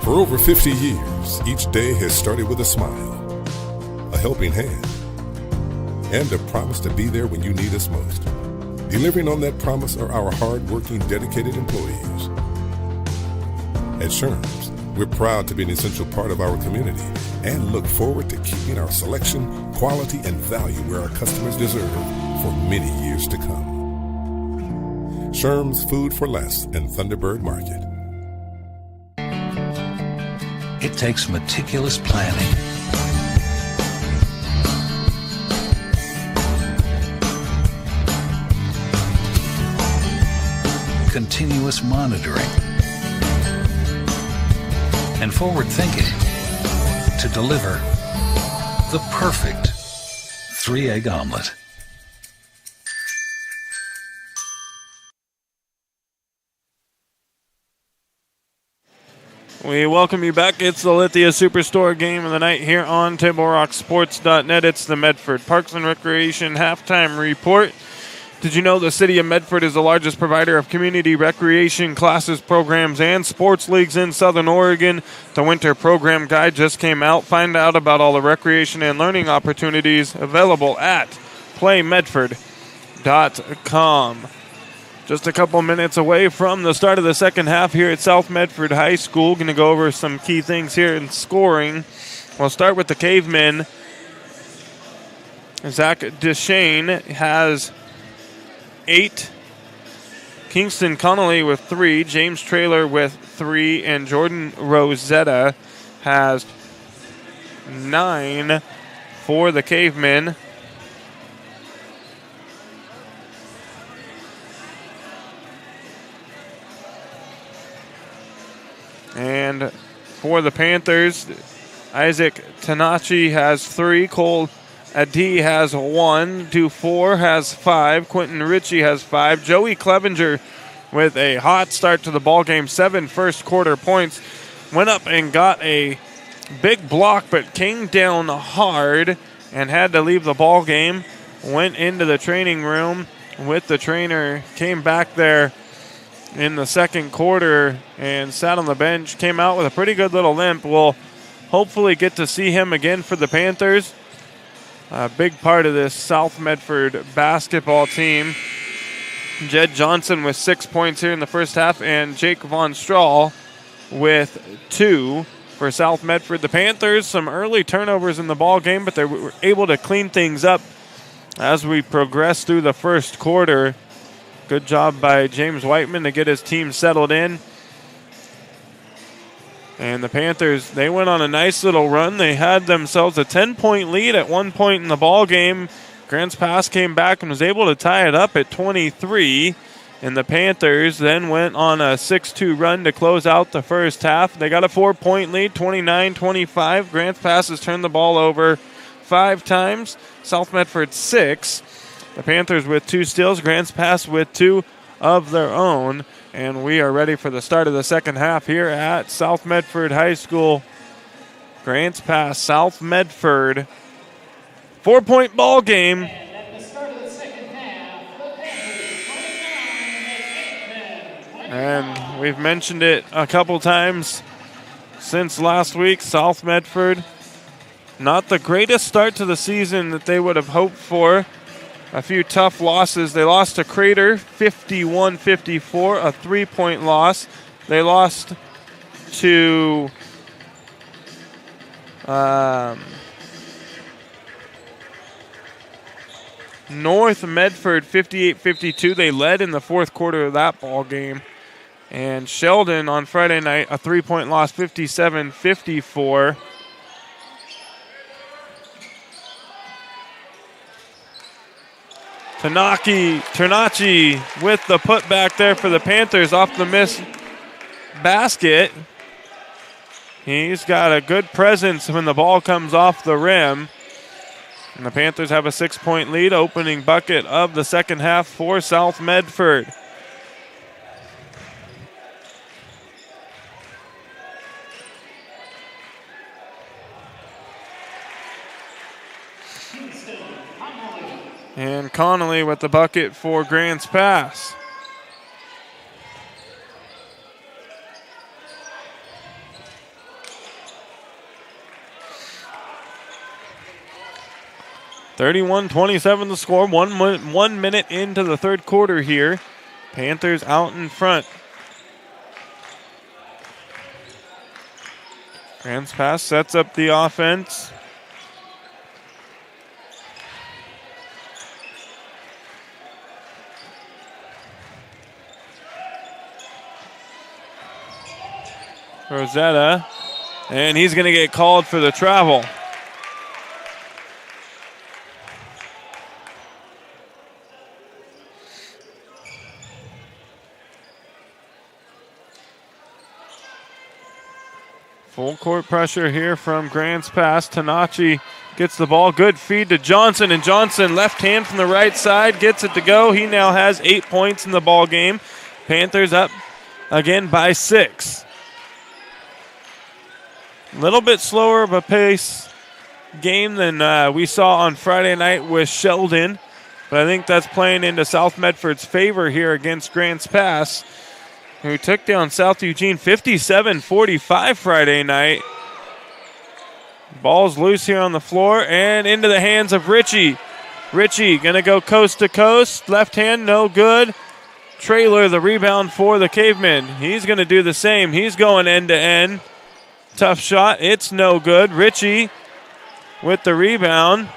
[SPEAKER 15] For over 50 years, each day has started with a smile, a helping hand, and a promise to be there when you need us most. Delivering on that promise are our hard-working, dedicated employees. At Sherm's, we're proud to be an essential part of our community and look forward to keeping our selection, quality, and value where our customers deserve for many years to come. Sherm's Food for Less and Thunderbird Market.
[SPEAKER 16] It takes meticulous planning, continuous monitoring, and forward thinking to deliver the perfect 3-egg omelet.
[SPEAKER 1] We welcome you back. It's the Lithia Superstore game of the night here on TableRockSports.net. It's the Medford Parks and Recreation halftime report. Did you know the city of Medford is the largest provider of community recreation classes, programs, and sports leagues in Southern Oregon? The winter program guide just came out. Find out about all the recreation and learning opportunities available at playmedford.com. Just a couple minutes away from the start of the second half here at South Medford High School. Going to go over some key things here in scoring. We'll start with the Cavemen. Zach Deshane has 8. Kingston Connolly with 3. James Traylor with 3. And Jordan Rosetta has 9 for the Cavemen. And for the Panthers, Isaac Tanachi has 3. Cole Adi has 1. Dufour has 5. Quentin Ritchie has 5. Joey Clevenger with a hot start to the ball game. 7 first quarter points. Went up and got a big block, but came down hard and had to leave the ball game. Went into the training room with the trainer. Came back there in the second quarter and sat on the bench. Came out with a pretty good little limp. We'll hopefully get to see him again for the Panthers. A big part of this South Medford basketball team. Jed Johnson with 6 points here in the first half, and Jake Von Strahl with 2 for South Medford. The Panthers, some early turnovers in the ball game, but they were able to clean things up as we progress through the first quarter. Good job by James Whiteman to get his team settled in. And the Panthers, they went on a nice little run. They had themselves a 10-point lead at one point in the ball game. Grants Pass came back and was able to tie it up at 23. And the Panthers then went on a 6-2 run to close out the first half. They got a 4-point lead, 29-25. Grants Pass has turned the ball over 5 times. South Medford 6. The Panthers with 2 steals, Grants Pass with 2 of their own. And we are ready for the start of the second half here at South Medford High School. Grants Pass, South Medford. 4-point ball game. And we've mentioned it a couple times since last week. South Medford, not the greatest start to the season that they would have hoped for. A few tough losses. They lost to Crater 51-54, a 3-point loss. They lost to North Medford 58-52. They led in the fourth quarter of that ball game. And Sheldon on Friday night, a 3-point loss, 57-54. Ternachi with the putback there for the Panthers off the missed basket. He's got a good presence when the ball comes off the rim. And the Panthers have a 6-point lead, opening bucket of the second half for South Medford. And Connolly with the bucket for Grants Pass. 31-27 the score. 1 minute into the third quarter here. Panthers out in front. Grants pass sets up the offense. Rosetta, and he's going to get called for the travel. Full court pressure here from Grants pass. Tanachi gets the ball. Good feed to Johnson, and Johnson left hand from the right side gets it to go. He now has 8 points in the ball game. Panthers up again by 6. A little bit slower of a pace game than we saw on Friday night with Sheldon, but I think that's playing into South Medford's favor here against Grants Pass, who took down South Eugene 57-45 Friday night. Ball's loose here on the floor and into the hands of Ritchie. Ritchie going to go coast to coast. Left hand, no good. Trailer, the rebound for the Cavemen. He's going to do the same. He's going end to end. Tough shot. It's no good. Ritchie with the rebound.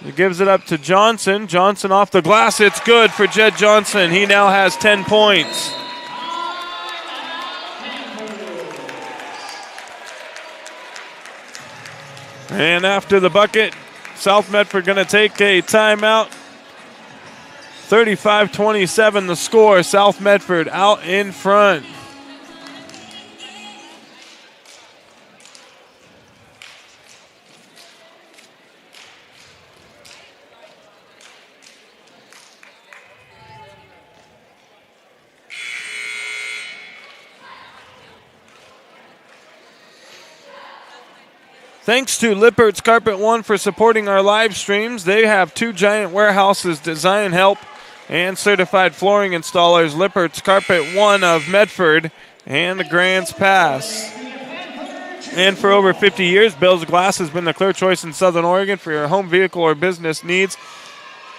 [SPEAKER 1] He gives it up to Johnson. Johnson off the glass. It's good for Jed Johnson. He now has 10 points. And after the bucket, South Medford going to take a timeout. 35-27 the score. South Medford out in front. Thanks to Lippert's Carpet One for supporting our live streams. They have 2 giant warehouses, design help, and certified flooring installers. Lippert's Carpet One of Medford and the Grants Pass. And for over 50 years, Bill's Glass has been the clear choice in Southern Oregon for your home, vehicle, or business needs.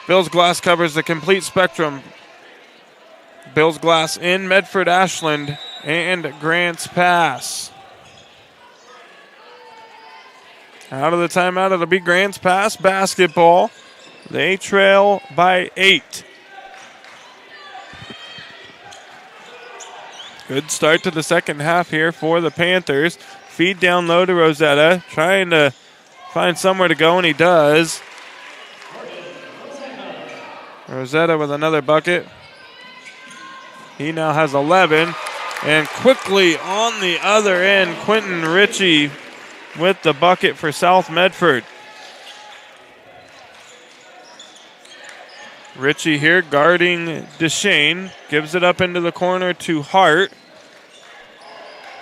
[SPEAKER 1] Bill's Glass covers the complete spectrum. Bill's Glass in Medford, Ashland, and Grants Pass. Out of the timeout, it'll be Grants Pass basketball. They trail by 8. Good start to the second half here for the Panthers. Feed down low to Rosetta, trying to find somewhere to go, and he does. Rosetta with another bucket. He now has 11. And quickly on the other end, Quentin Ritchie with the bucket for South Medford. Ritchie here guarding Deshane. Gives it up into the corner to Hart.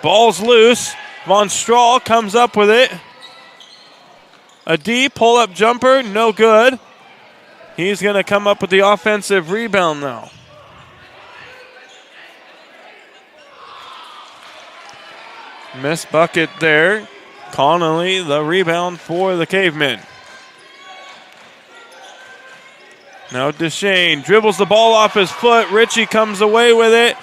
[SPEAKER 1] Ball's loose. Von Strahl comes up with it. A deep pull-up jumper, no good. He's going to come up with the offensive rebound though. Missed bucket there. Connolly, the rebound for the Cavemen. Now Deshane dribbles the ball off his foot. Ritchie comes away with it.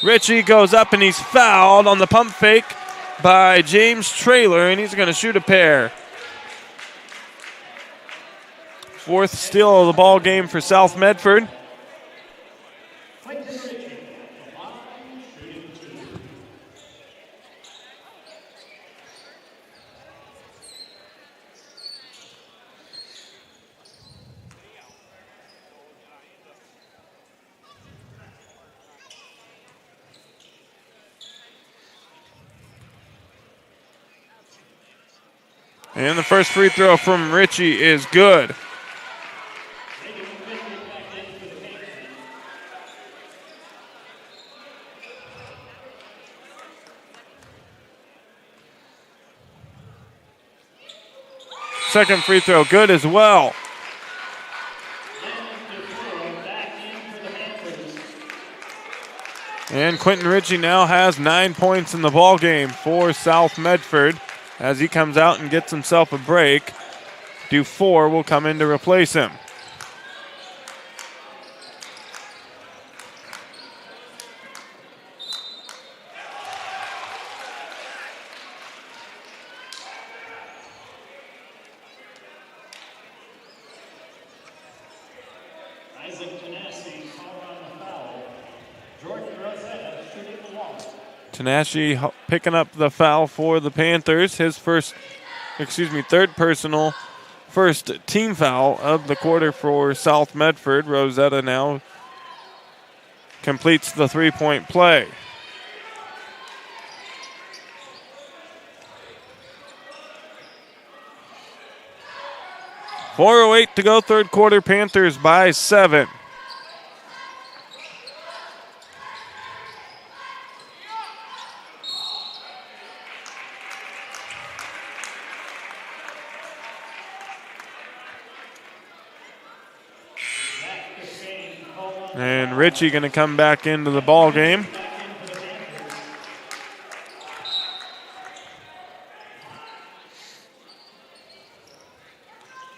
[SPEAKER 1] Ritchie goes up and he's fouled on the pump fake by James Trailer, and he's going to shoot a pair. 4th steal of the ball game for South Medford. And the first free throw from Ritchie is good. Second free throw good as well. And Quentin Ritchie now has 9 points in the ball game for South Medford as he comes out and gets himself a break. Dufour will come in to replace him. Tanashi picking up the foul for the Panthers. His third personal, first team foul of the quarter for South Medford. Rosetta now completes the three-point play. .408 to go, third quarter. Panthers by 7. And Ritchie going to come back into the ball game.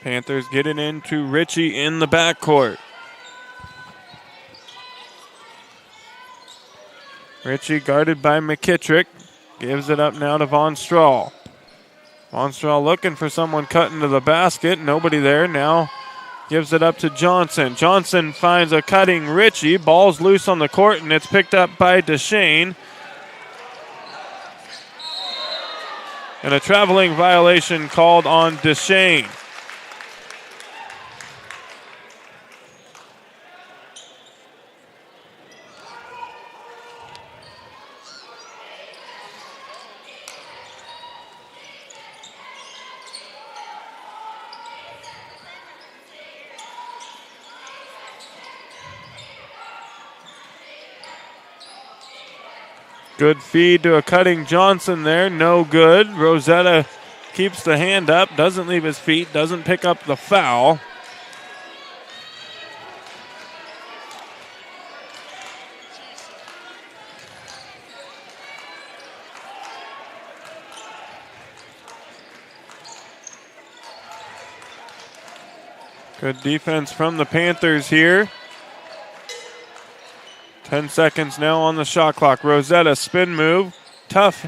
[SPEAKER 1] Panthers get it into Ritchie in the backcourt. Ritchie guarded by McKittrick. Gives it up now to Von Strahl. Von Strahl looking for someone cutting to the basket. Nobody there. Now gives it up to Johnson. Johnson finds a cutting Ritchie. Ball's loose on the court, and it's picked up by Deshane. And a traveling violation called on Deshane. Good feed to a cutting Johnson there. No good. Rosetta keeps the hand up. Doesn't leave his feet. Doesn't pick up the foul. Good defense from the Panthers here. 10 seconds now on the shot clock. Rosetta spin move. Tough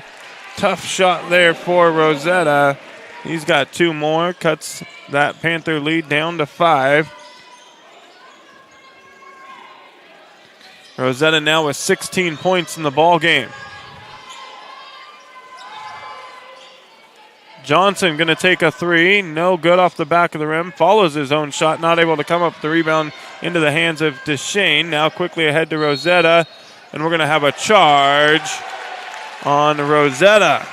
[SPEAKER 1] shot there for Rosetta. He's got 2 more. Cuts that Panther lead down to 5. Rosetta now with 16 points in the ball game. Johnson going to take a 3. No good off the back of the rim. Follows his own shot. Not able to come up with the rebound into the hands of Deshane. Now quickly ahead to Rosetta. And we're going to have a charge on Rosetta.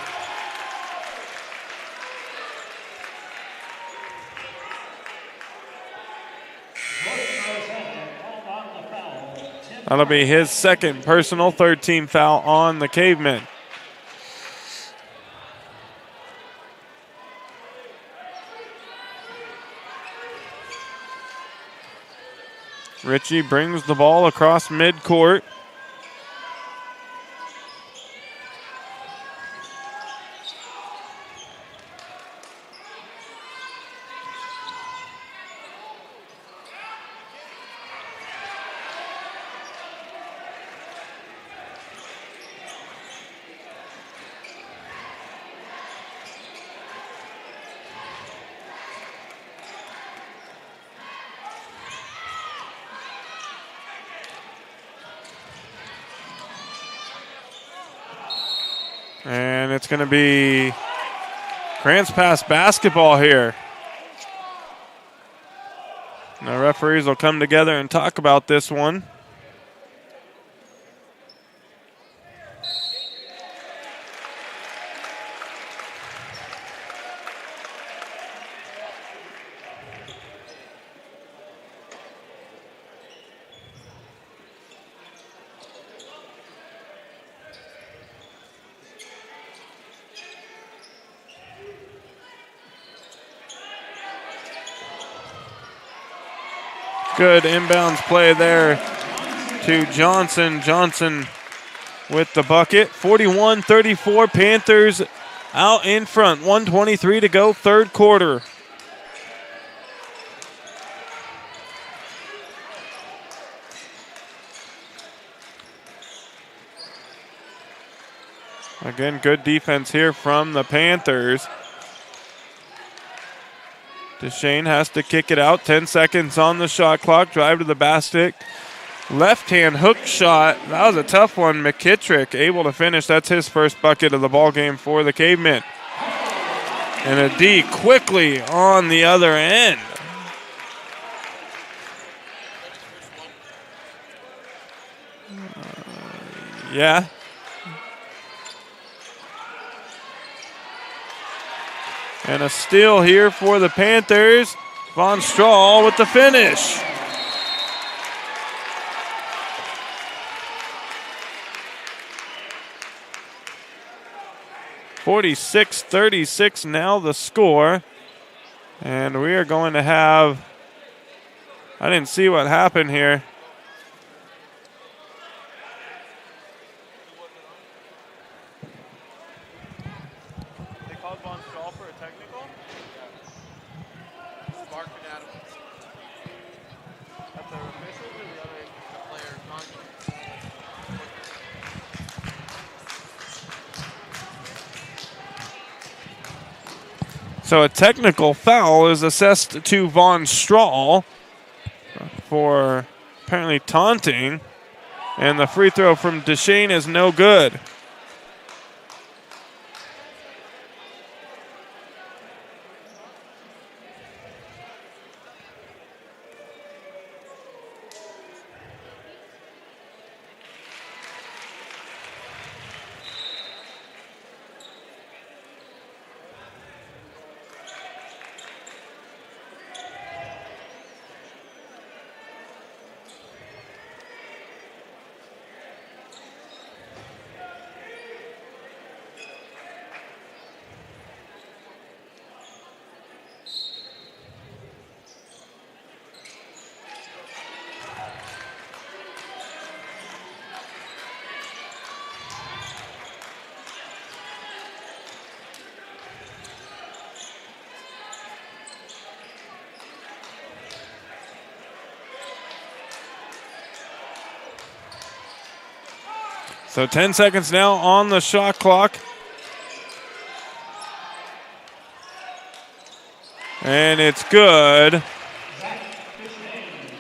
[SPEAKER 1] That'll be his second personal, third team foul on the Cavemen. Ritchie brings the ball across midcourt. And it's going to be Grants Pass basketball here. The referees will come together and talk about this one. Good inbounds play there to Johnson. Johnson with the bucket. 41-34, Panthers out in front. 1:23 to go, third quarter. Again, good defense here from the Panthers. Deshane has to kick it out. 10 seconds on the shot clock. Drive to the basket. Left-hand hook shot. That was a tough one. McKittrick able to finish. That's his first bucket of the ball game for the Cavemen. And a D quickly on the other end. Yeah. And a steal here for the Panthers. Von Strahl with the finish. (46-36) now the score. And we are going to have, I didn't see what happened here. So a technical foul is assessed to Von Strahl for apparently taunting. And the free throw from Deshane is no good. So 10 seconds now on the shot clock. And it's good.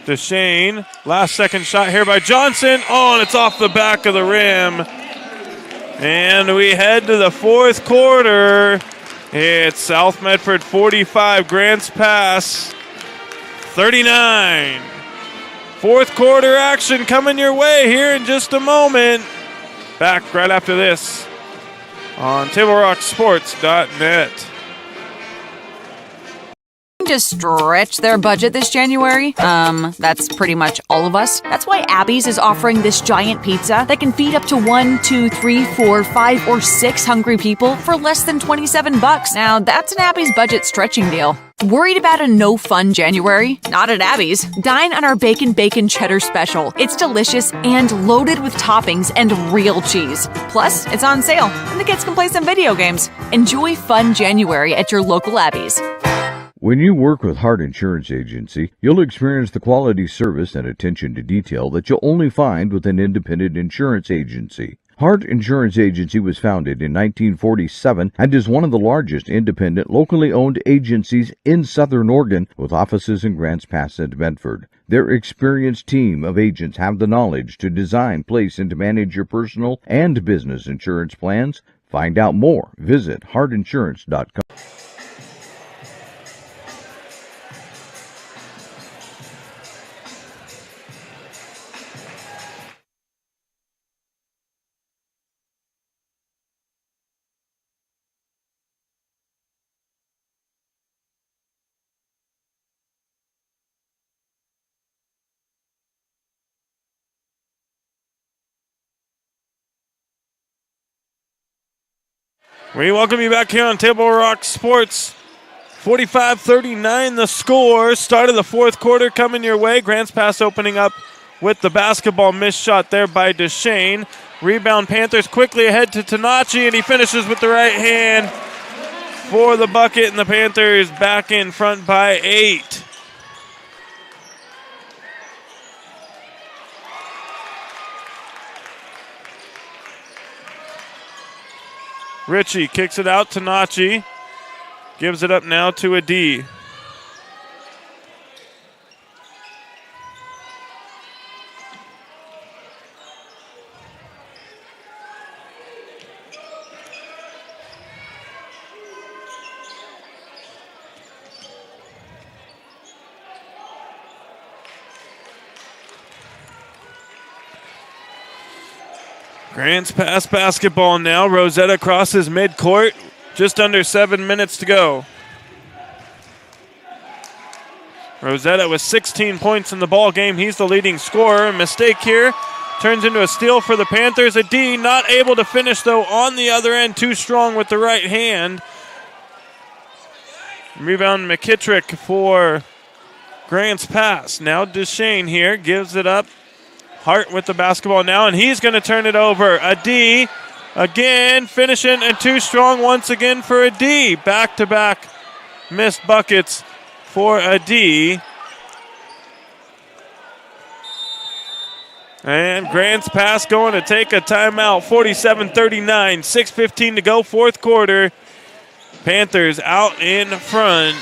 [SPEAKER 1] Deshane, last second shot here by Johnson. Oh, and it's off the back of the rim. And we head to the fourth quarter. It's South Medford 45, Grants Pass 39. Fourth quarter action coming your way here in just a moment. Back right after this on TableRockSports.net.
[SPEAKER 17] To stretch their budget this January? That's pretty much all of us. That's why Abby's is offering this giant pizza that can feed up to 1, 2, 3, 4, 5, or 6 hungry people for less than $27. Now, that's an Abby's budget stretching deal. Worried about a no-fun January? Not at Abby's. Dine on our Bacon Cheddar Special. It's delicious and loaded with toppings and real cheese. Plus, it's on sale, and the kids can play some video games. Enjoy fun January at your local Abby's.
[SPEAKER 18] When you work with Hart Insurance Agency, you'll experience the quality service and attention to detail that you'll only find with an independent insurance agency. Hart Insurance Agency was founded in 1947 and is one of the largest independent, locally owned agencies in Southern Oregon, with offices in Grants Pass and Medford. Their experienced team of agents have the knowledge to design, place, and to manage your personal and business insurance plans. Find out more. Visit hartinsurance.com.
[SPEAKER 1] We welcome you back here on Table Rock Sports. 45-39 the score. Start of the fourth quarter coming your way. Grants Pass opening up with the basketball missed shot there by Deshane. Rebound Panthers quickly ahead to Tanachi, and he finishes with the right hand for the bucket, and the Panthers back in front by 8. Ritchie kicks it out to Nachi. Gives it up now to a D. Grants Pass basketball now. Rosetta crosses midcourt. Just under 7 minutes to go. Rosetta with 16 points in the ball game. He's the leading scorer. Mistake here turns into a steal for the Panthers. A D not able to finish though on the other end. Too strong with the right hand. Rebound McKittrick for Grants Pass. Now Duchesne here gives it up. Hart with the basketball now, and he's going to turn it over. A D again, finishing, and too strong once again for a D. Back-to-back missed buckets for a D. And Grants Pass going to take a timeout. 47-39, 6:15 to go, fourth quarter. Panthers out in front.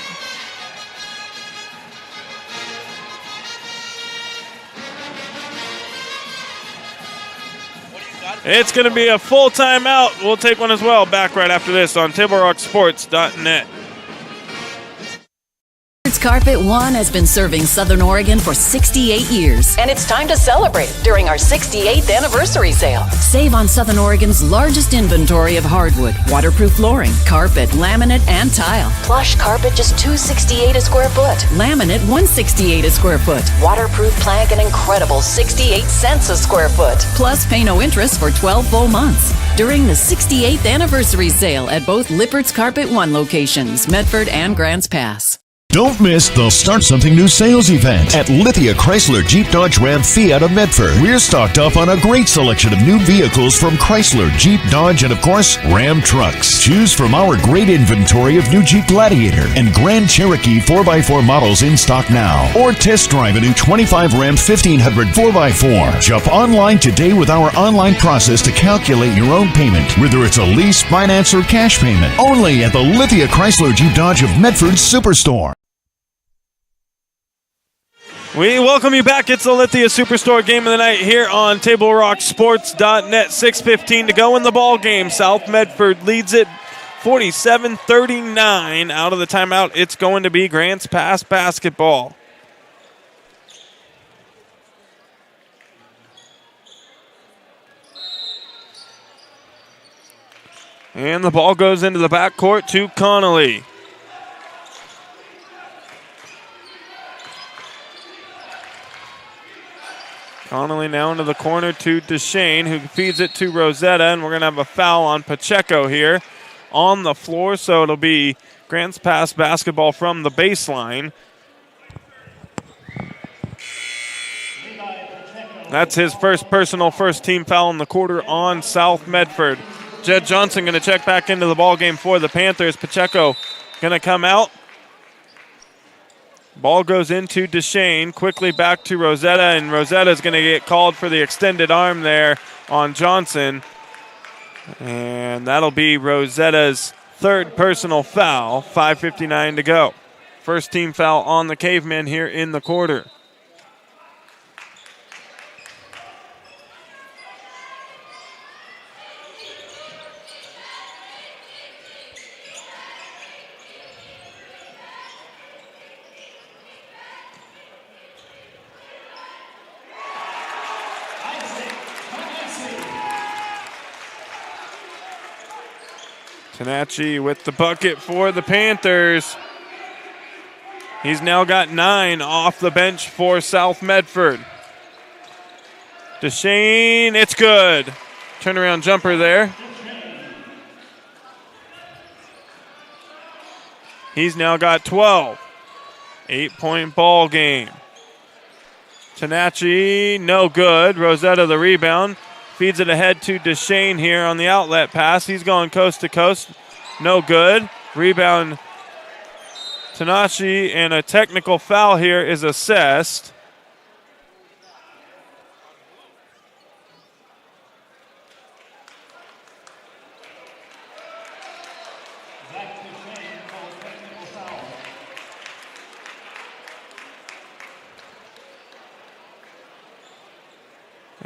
[SPEAKER 1] It's going to be a full timeout. We'll take one as well. Back right after this on TableRockSports.net.
[SPEAKER 19] Carpet One has been serving Southern Oregon for 68 years.
[SPEAKER 20] And it's time to celebrate during our 68th anniversary sale.
[SPEAKER 19] Save on Southern Oregon's largest inventory of hardwood, waterproof flooring, carpet, laminate, and tile.
[SPEAKER 20] Plush carpet just $268 a square foot.
[SPEAKER 19] Laminate $168 a square foot.
[SPEAKER 20] Waterproof plank an incredible 68 cents a square foot.
[SPEAKER 19] Plus pay no interest for 12 full months. During the 68th anniversary sale at both Lippert's Carpet One locations, Medford and Grants Pass.
[SPEAKER 5] Don't miss the Start Something New sales event at Lithia Chrysler Jeep Dodge Ram Fiat of Medford. We're stocked up on a great selection of new vehicles from Chrysler, Jeep, Dodge, and of course, Ram trucks. Choose from our great inventory of new Jeep Gladiator and Grand Cherokee 4x4 models in stock now. Or test drive a new 25 Ram 1500 4x4. Shop online today with our online process to calculate your own payment, whether it's a lease, finance, or cash payment. Only at the Lithia Chrysler Jeep Dodge of Medford Superstore.
[SPEAKER 1] We welcome you back. It's the Lithia Superstore game of the night here on TableRockSports.net. 6:15 to go in the ball game. South Medford leads it 47-39. Out of the timeout, it's going to be Grants Pass basketball. And the ball goes into the backcourt to Connolly. Connolly now into the corner to Duchesne, who feeds it to Rosetta, and we're going to have a foul on Pacheco here on the floor, so it'll be Grants Pass basketball from the baseline. That's his first personal first-team foul in the quarter on South Medford. Jed Johnson going to check back into the ballgame for the Panthers. Pacheco going to come out. Ball goes into Duchesne, quickly back to Rosetta, and Rosetta's going to get called for the extended arm there on Johnson. And that'll be Rosetta's third personal foul, 5:59 to go. First team foul on the Cavemen here in the quarter. Tenacci with the bucket for the Panthers. He's now got 9 off the bench for South Medford. Duchesne, it's good. Turnaround jumper there. He's now got 12. 8-point ball game. Tenacci, no good. Rosetta the rebound. Feeds it ahead to Duchesne here on the outlet pass. He's going coast to coast. No good. Rebound Tenacci, and a technical foul here is assessed.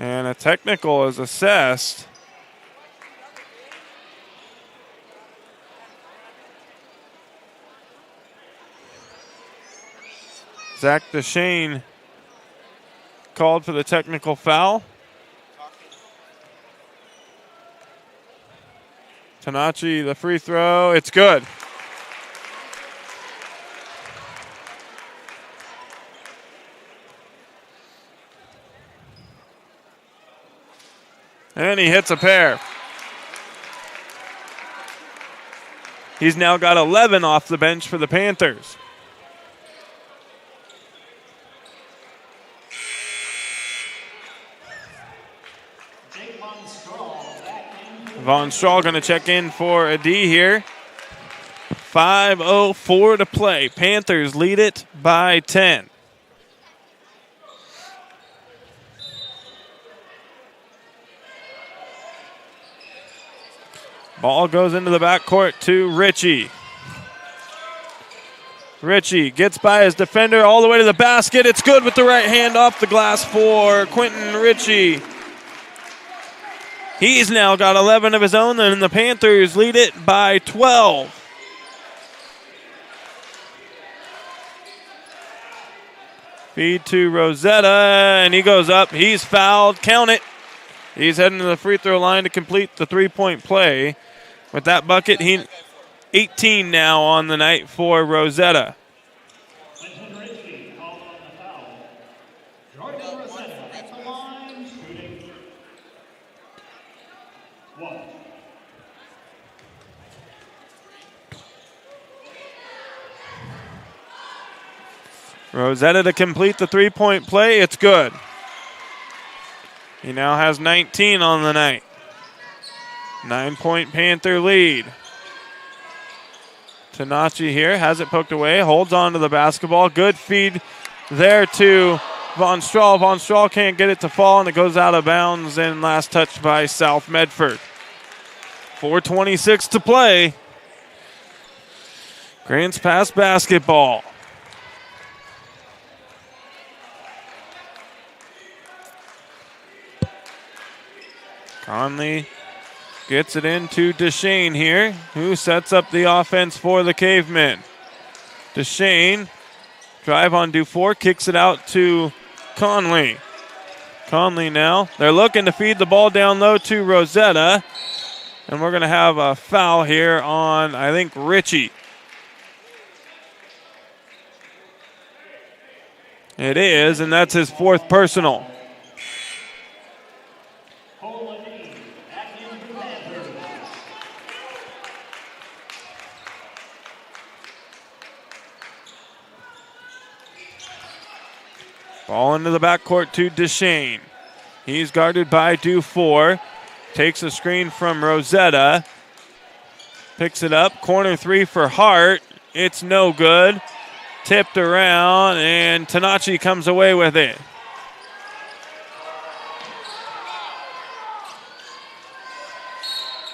[SPEAKER 1] And a technical is assessed. Zach DeShane called for the technical foul. Tanachi, the free throw, it's good. And he hits a pair. He's now got 11 off the bench for the Panthers. Von Strahl going to check in for a D here. 5:04 to play. Panthers lead it by 10. Ball goes into the backcourt to Ritchie. Ritchie gets by his defender all the way to the basket. It's good with the right hand off the glass for Quentin Ritchie. He's now got 11 of his own, and the Panthers lead it by 12. Feed to Rosetta, and he goes up. He's fouled. Count it. He's heading to the free throw line to complete the three-point play. With that bucket, he 18 now on the night for Rosetta. Rosetta to complete the three-point play. It's good. He now has 19 on the night. 9-point Panther lead. Tanachi here has it poked away, holds on to the basketball. Good feed there to Von Strahl. Von Strahl can't get it to fall, and it goes out of bounds, and last touch by South Medford. 4:26 to play. Grants Pass basketball. Conley gets it into DeShane here, who sets up the offense for the Cavemen. DeShane, drive on Dufour, kicks it out to Conley. Conley now, they're looking to feed the ball down low to Rosetta. And we're going to have a foul here on, I think, Ritchie. It is, and that's his fourth personal. Ball into the backcourt to DeShane. He's guarded by Dufour. Takes a screen from Rosetta. Picks it up. Corner three for Hart. It's no good. Tipped around, and Tanachi comes away with it.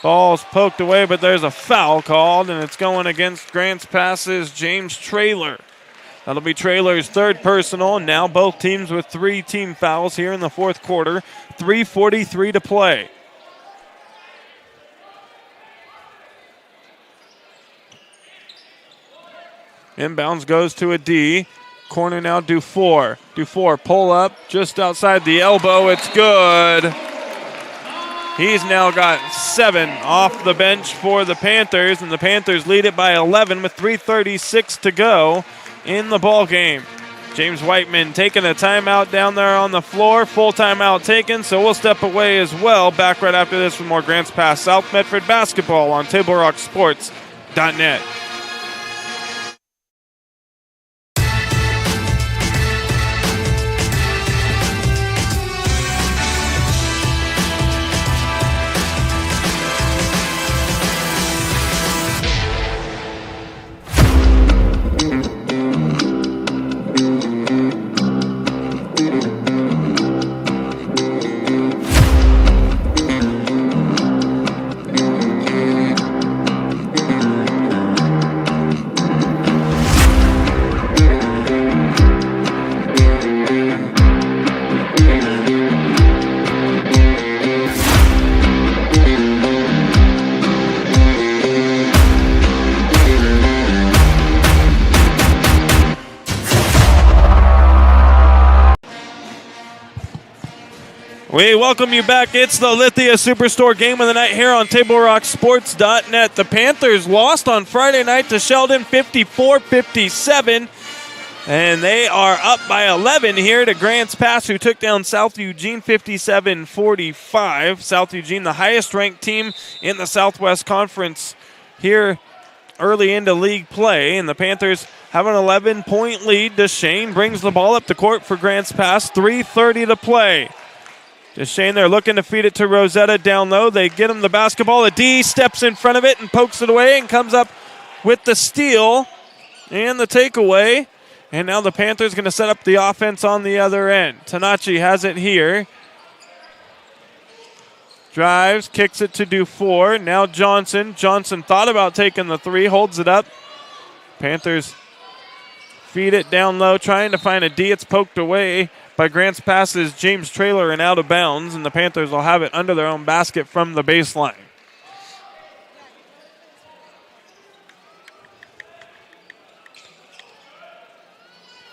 [SPEAKER 1] Ball's poked away, but there's a foul called, and it's going against Grants Pass's James Traylor. That'll be Traylor's third personal. Now both teams with 3 team fouls here in the fourth quarter. 3:43 to play. Inbounds goes to a D. Corner now Dufour. Dufour pull up just outside the elbow. It's good. He's now got 7 off the bench for the Panthers, and the Panthers lead it by 11 with 3:36 to go in the ball game. James Whiteman taking a timeout down there on the floor. Full timeout taken, so we'll step away as well. Back right after this with more Grants Pass South Medford basketball on TableRockSports.net. We welcome you back. It's the Lithia Superstore Game of the Night here on TableRockSports.net. The Panthers lost on Friday night to Sheldon 54-57, and they are up by 11 here to Grants Pass, who took down South Eugene 57-45. South Eugene, the highest-ranked team in the Southwest Conference here early into league play, and the Panthers have an 11-point lead. Deshane brings the ball up the court for Grants Pass, 3:30 to play. Deshane, they're looking to feed it to Rosetta down low. They get him the basketball. A D steps in front of it and pokes it away and comes up with the steal and the takeaway. And now the Panthers going to set up the offense on the other end. Tanachi has it here. Drives, kicks it to Dufour. Now Johnson. Johnson thought about taking the three, holds it up. Panthers feed it down low, trying to find a D. It's poked away by Grants Pass's James Traylor and out of bounds, and the Panthers will have it under their own basket from the baseline.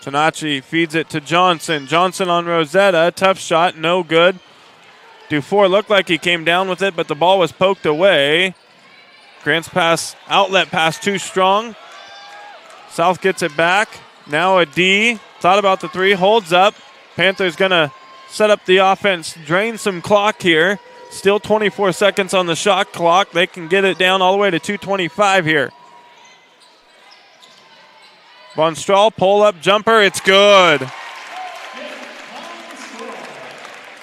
[SPEAKER 1] Tanachi feeds it to Johnson. Johnson on Rosetta. Tough shot, no good. Dufour looked like he came down with it, but the ball was poked away. Grants Pass, outlet pass too strong. South gets it back. Now a D. Thought about the three, holds up. Panthers going to set up the offense, drain some clock here. Still 24 seconds on the shot clock. They can get it down all the way to 2:25 here. Von Strahl, pull-up jumper. It's good.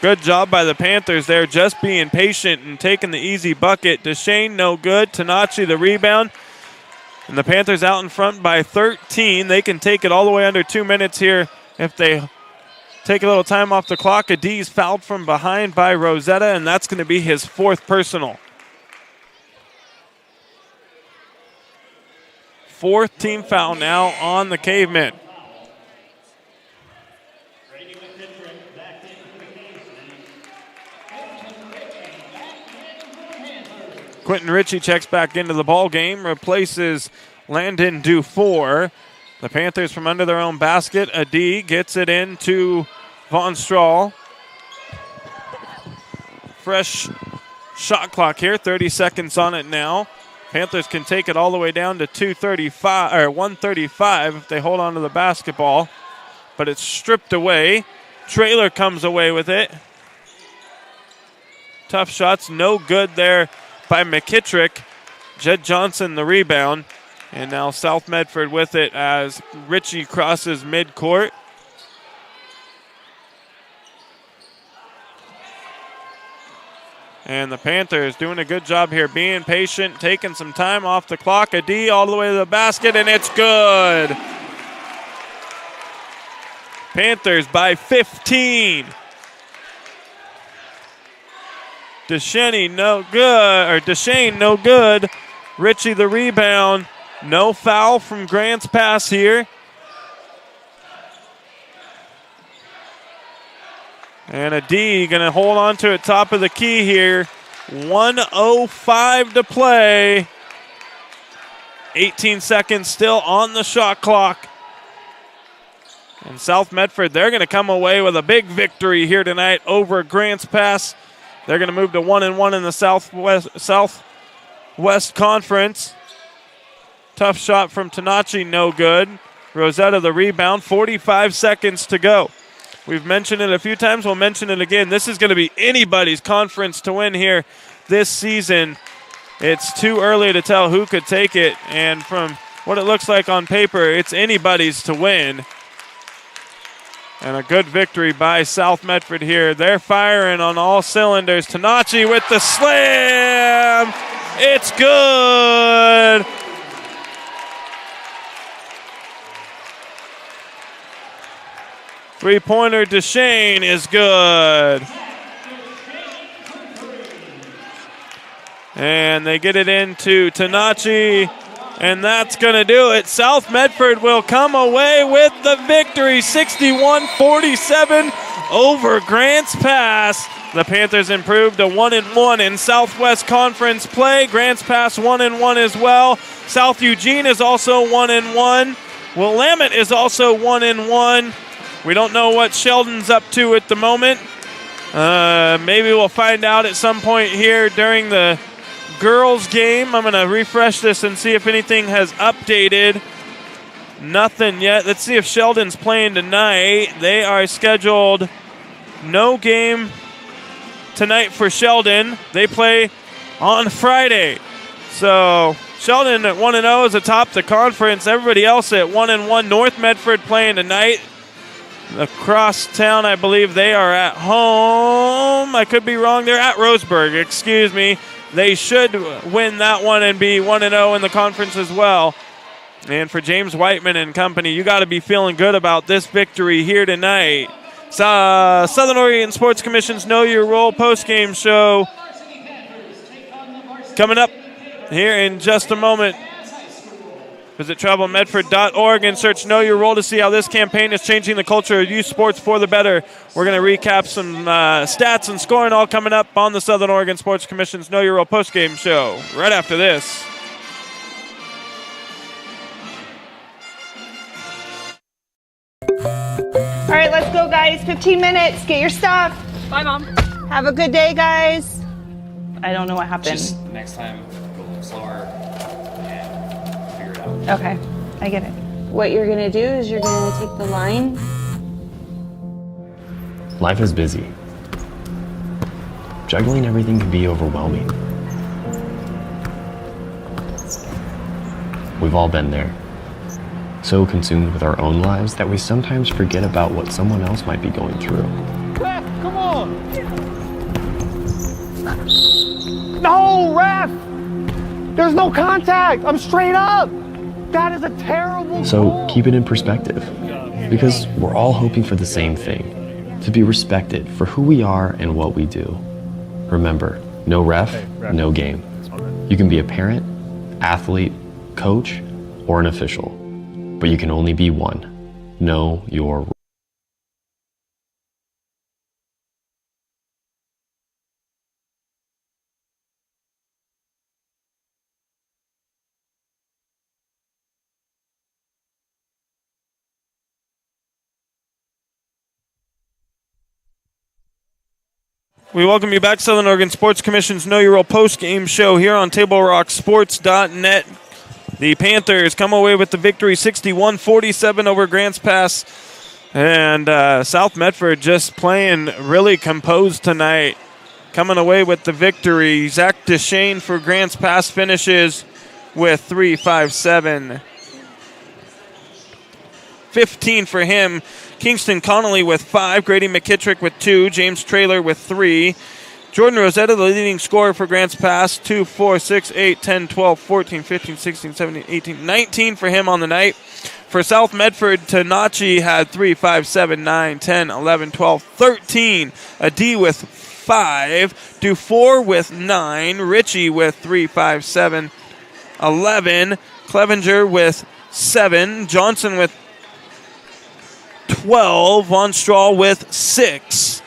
[SPEAKER 1] Good job by the Panthers there, just being patient and taking the easy bucket. Deshane, no good. Tanachi, the rebound. And the Panthers out in front by 13. They can take it all the way under 2 minutes here if they take a little time off the clock. A D's fouled from behind by Rosetta, and that's going to be his fourth personal. Fourth team foul now on the Cavemen. Quentin Ritchie checks back into the ball game, replaces Landon Dufour. The Panthers from under their own basket. A D gets it into Von Strahl. Fresh shot clock here, 30 seconds on it now. Panthers can take it all the way down to 2:35 or 1:35 if they hold on to the basketball, but it's stripped away. Traylor comes away with it. Tough shots, no good there by McKittrick. Jed Johnson the rebound. And now South Medford with it as Ritchie crosses midcourt. And the Panthers doing a good job here, being patient, taking some time off the clock. A D all the way to the basket, and it's good. Panthers by 15. Deshane no good. Ritchie the rebound. No foul from Grants Pass here. And a D going to hold on to it top of the key here. 1:05 to play. 18 seconds still on the shot clock. And South Medford, they're going to come away with a big victory here tonight over Grants Pass. They're going to move to 1-1 in the Southwest Conference. Tough shot from Tanachi, no good. Rosetta the rebound, 45 seconds to go. We've mentioned it a few times, we'll mention it again. This is going to be anybody's conference to win here this season. It's too early to tell who could take it, and from what it looks like on paper, it's anybody's to win. And a good victory by South Medford here. They're firing on all cylinders. Tanachi with the slam. It's good. Three-pointer Deshane is good. And they get it into Tanachi, and that's going to do it. South Medford will come away with the victory, 61-47 over Grants Pass. The Panthers improved to 1-1 in Southwest Conference play. Grants Pass 1-1 as well. South Eugene is also 1-1. Willamette is also 1-1. We don't know what Sheldon's up to at the moment. Maybe we'll find out at some point here during the girls' game. I'm going to refresh this and see if anything has updated. Nothing yet. Let's see if Sheldon's playing tonight. They are scheduled no game tonight for Sheldon. They play on Friday. So Sheldon at 1-0 is atop the conference. Everybody else at 1-1. North Medford playing tonight. Across town, I believe they are at home. I could be wrong. They're at Roseburg. Excuse me. They should win that one and be 1-0 in the conference as well. And for James Whiteman and company, you got to be feeling good about this victory here tonight. Southern Oregon Sports Commission's Know Your Role postgame show coming up here in just a moment. Visit travelmedford.org and search Know Your Role to see how this campaign is changing the culture of youth sports for the better. We're going to recap some stats and scoring all coming up on the Southern Oregon Sports Commission's Know Your Role postgame show right after this.
[SPEAKER 21] All right, let's go, guys. 15 minutes. Get your stuff. Bye, Mom. Have a good day, guys. I don't know what happened.
[SPEAKER 14] Just next time, go a little slower and figure it out.
[SPEAKER 21] Okay, I get it. What you're going to do is you're going to take the line.
[SPEAKER 14] Life is busy. Juggling everything can be overwhelming. We've all been there. So consumed with our own lives that we sometimes forget about what someone else might be going through.
[SPEAKER 12] Ref, come on! No, ref! There's no contact! I'm straight up! That is a terrible
[SPEAKER 14] So
[SPEAKER 12] goal.
[SPEAKER 14] keep it in perspective, because we're all hoping for the same thing, to be respected for who we are and what we do. Remember, no ref, no game. You can be a parent, athlete, coach, or an official. But you can only be one. Know your role.
[SPEAKER 1] We welcome you back, Southern Oregon Sports Commission's Know Your Role post-game show here on TableRockSports.net. The Panthers come away with the victory 61-47 over Grants Pass. And South Medford just playing really composed tonight. Coming away with the victory. Zach Deshane for Grants Pass finishes with 3-5-7. 15 for him. Kingston Connolly with 5. Grady McKittrick with 2. James Traylor with 3. Jordan Rosetta, the leading scorer for Grants Pass, 2, 4, 6, 8, 10, 12, 14, 15, 16, 17, 18, 19 for him on the night. For South Medford, Tanachi had 3, 5, 7, 9, 10, 11, 12, 13. Adi with 5. Dufour with 9. Ritchie with 3, 5, 7, 11. Clevenger with 7. Johnson with 12. Von Strahl with 6.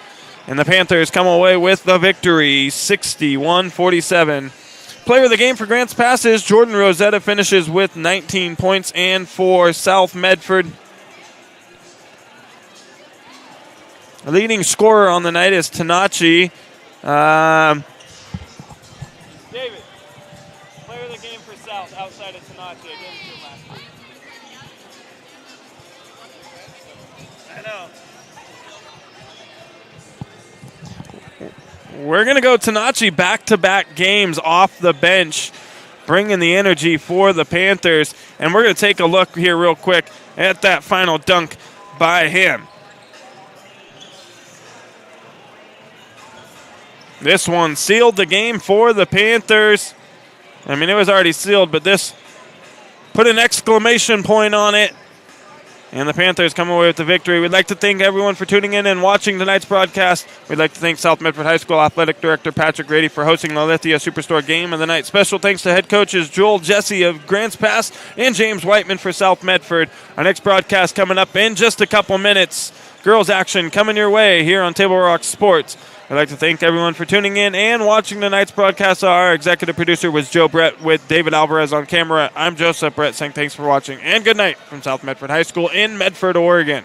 [SPEAKER 1] And the Panthers come away with the victory, 61-47. Player of the game for Grants Pass is Jordan Rosetta, finishes with 19 points. And for South Medford, the leading scorer on the night is Tanachi. David, player of the game for South outside of Tanachi. I gave it to him last week. I know. We're going to go Tanachi back-to-back games off the bench, bringing the energy for the Panthers. And we're going to take a look here real quick at that final dunk by him. This one sealed the game for the Panthers. I mean, it was already sealed, but this put an exclamation point on it. And the Panthers come away with the victory. We'd like to thank everyone for tuning in and watching tonight's broadcast. We'd like to thank South Medford High School Athletic Director Patrick Grady for hosting the Lithia Superstore Game of the Night. Special thanks to head coaches Joel Jesse of Grants Pass and James Whiteman for South Medford. Our next broadcast coming up in just a couple minutes. Girls action coming your way here on Table Rock Sports. I'd like to thank everyone for tuning in and watching tonight's broadcast. Our executive producer was Joe Brett with David Alvarez on camera. I'm Joseph Brett saying thanks for watching and good night from South Medford High School in Medford, Oregon.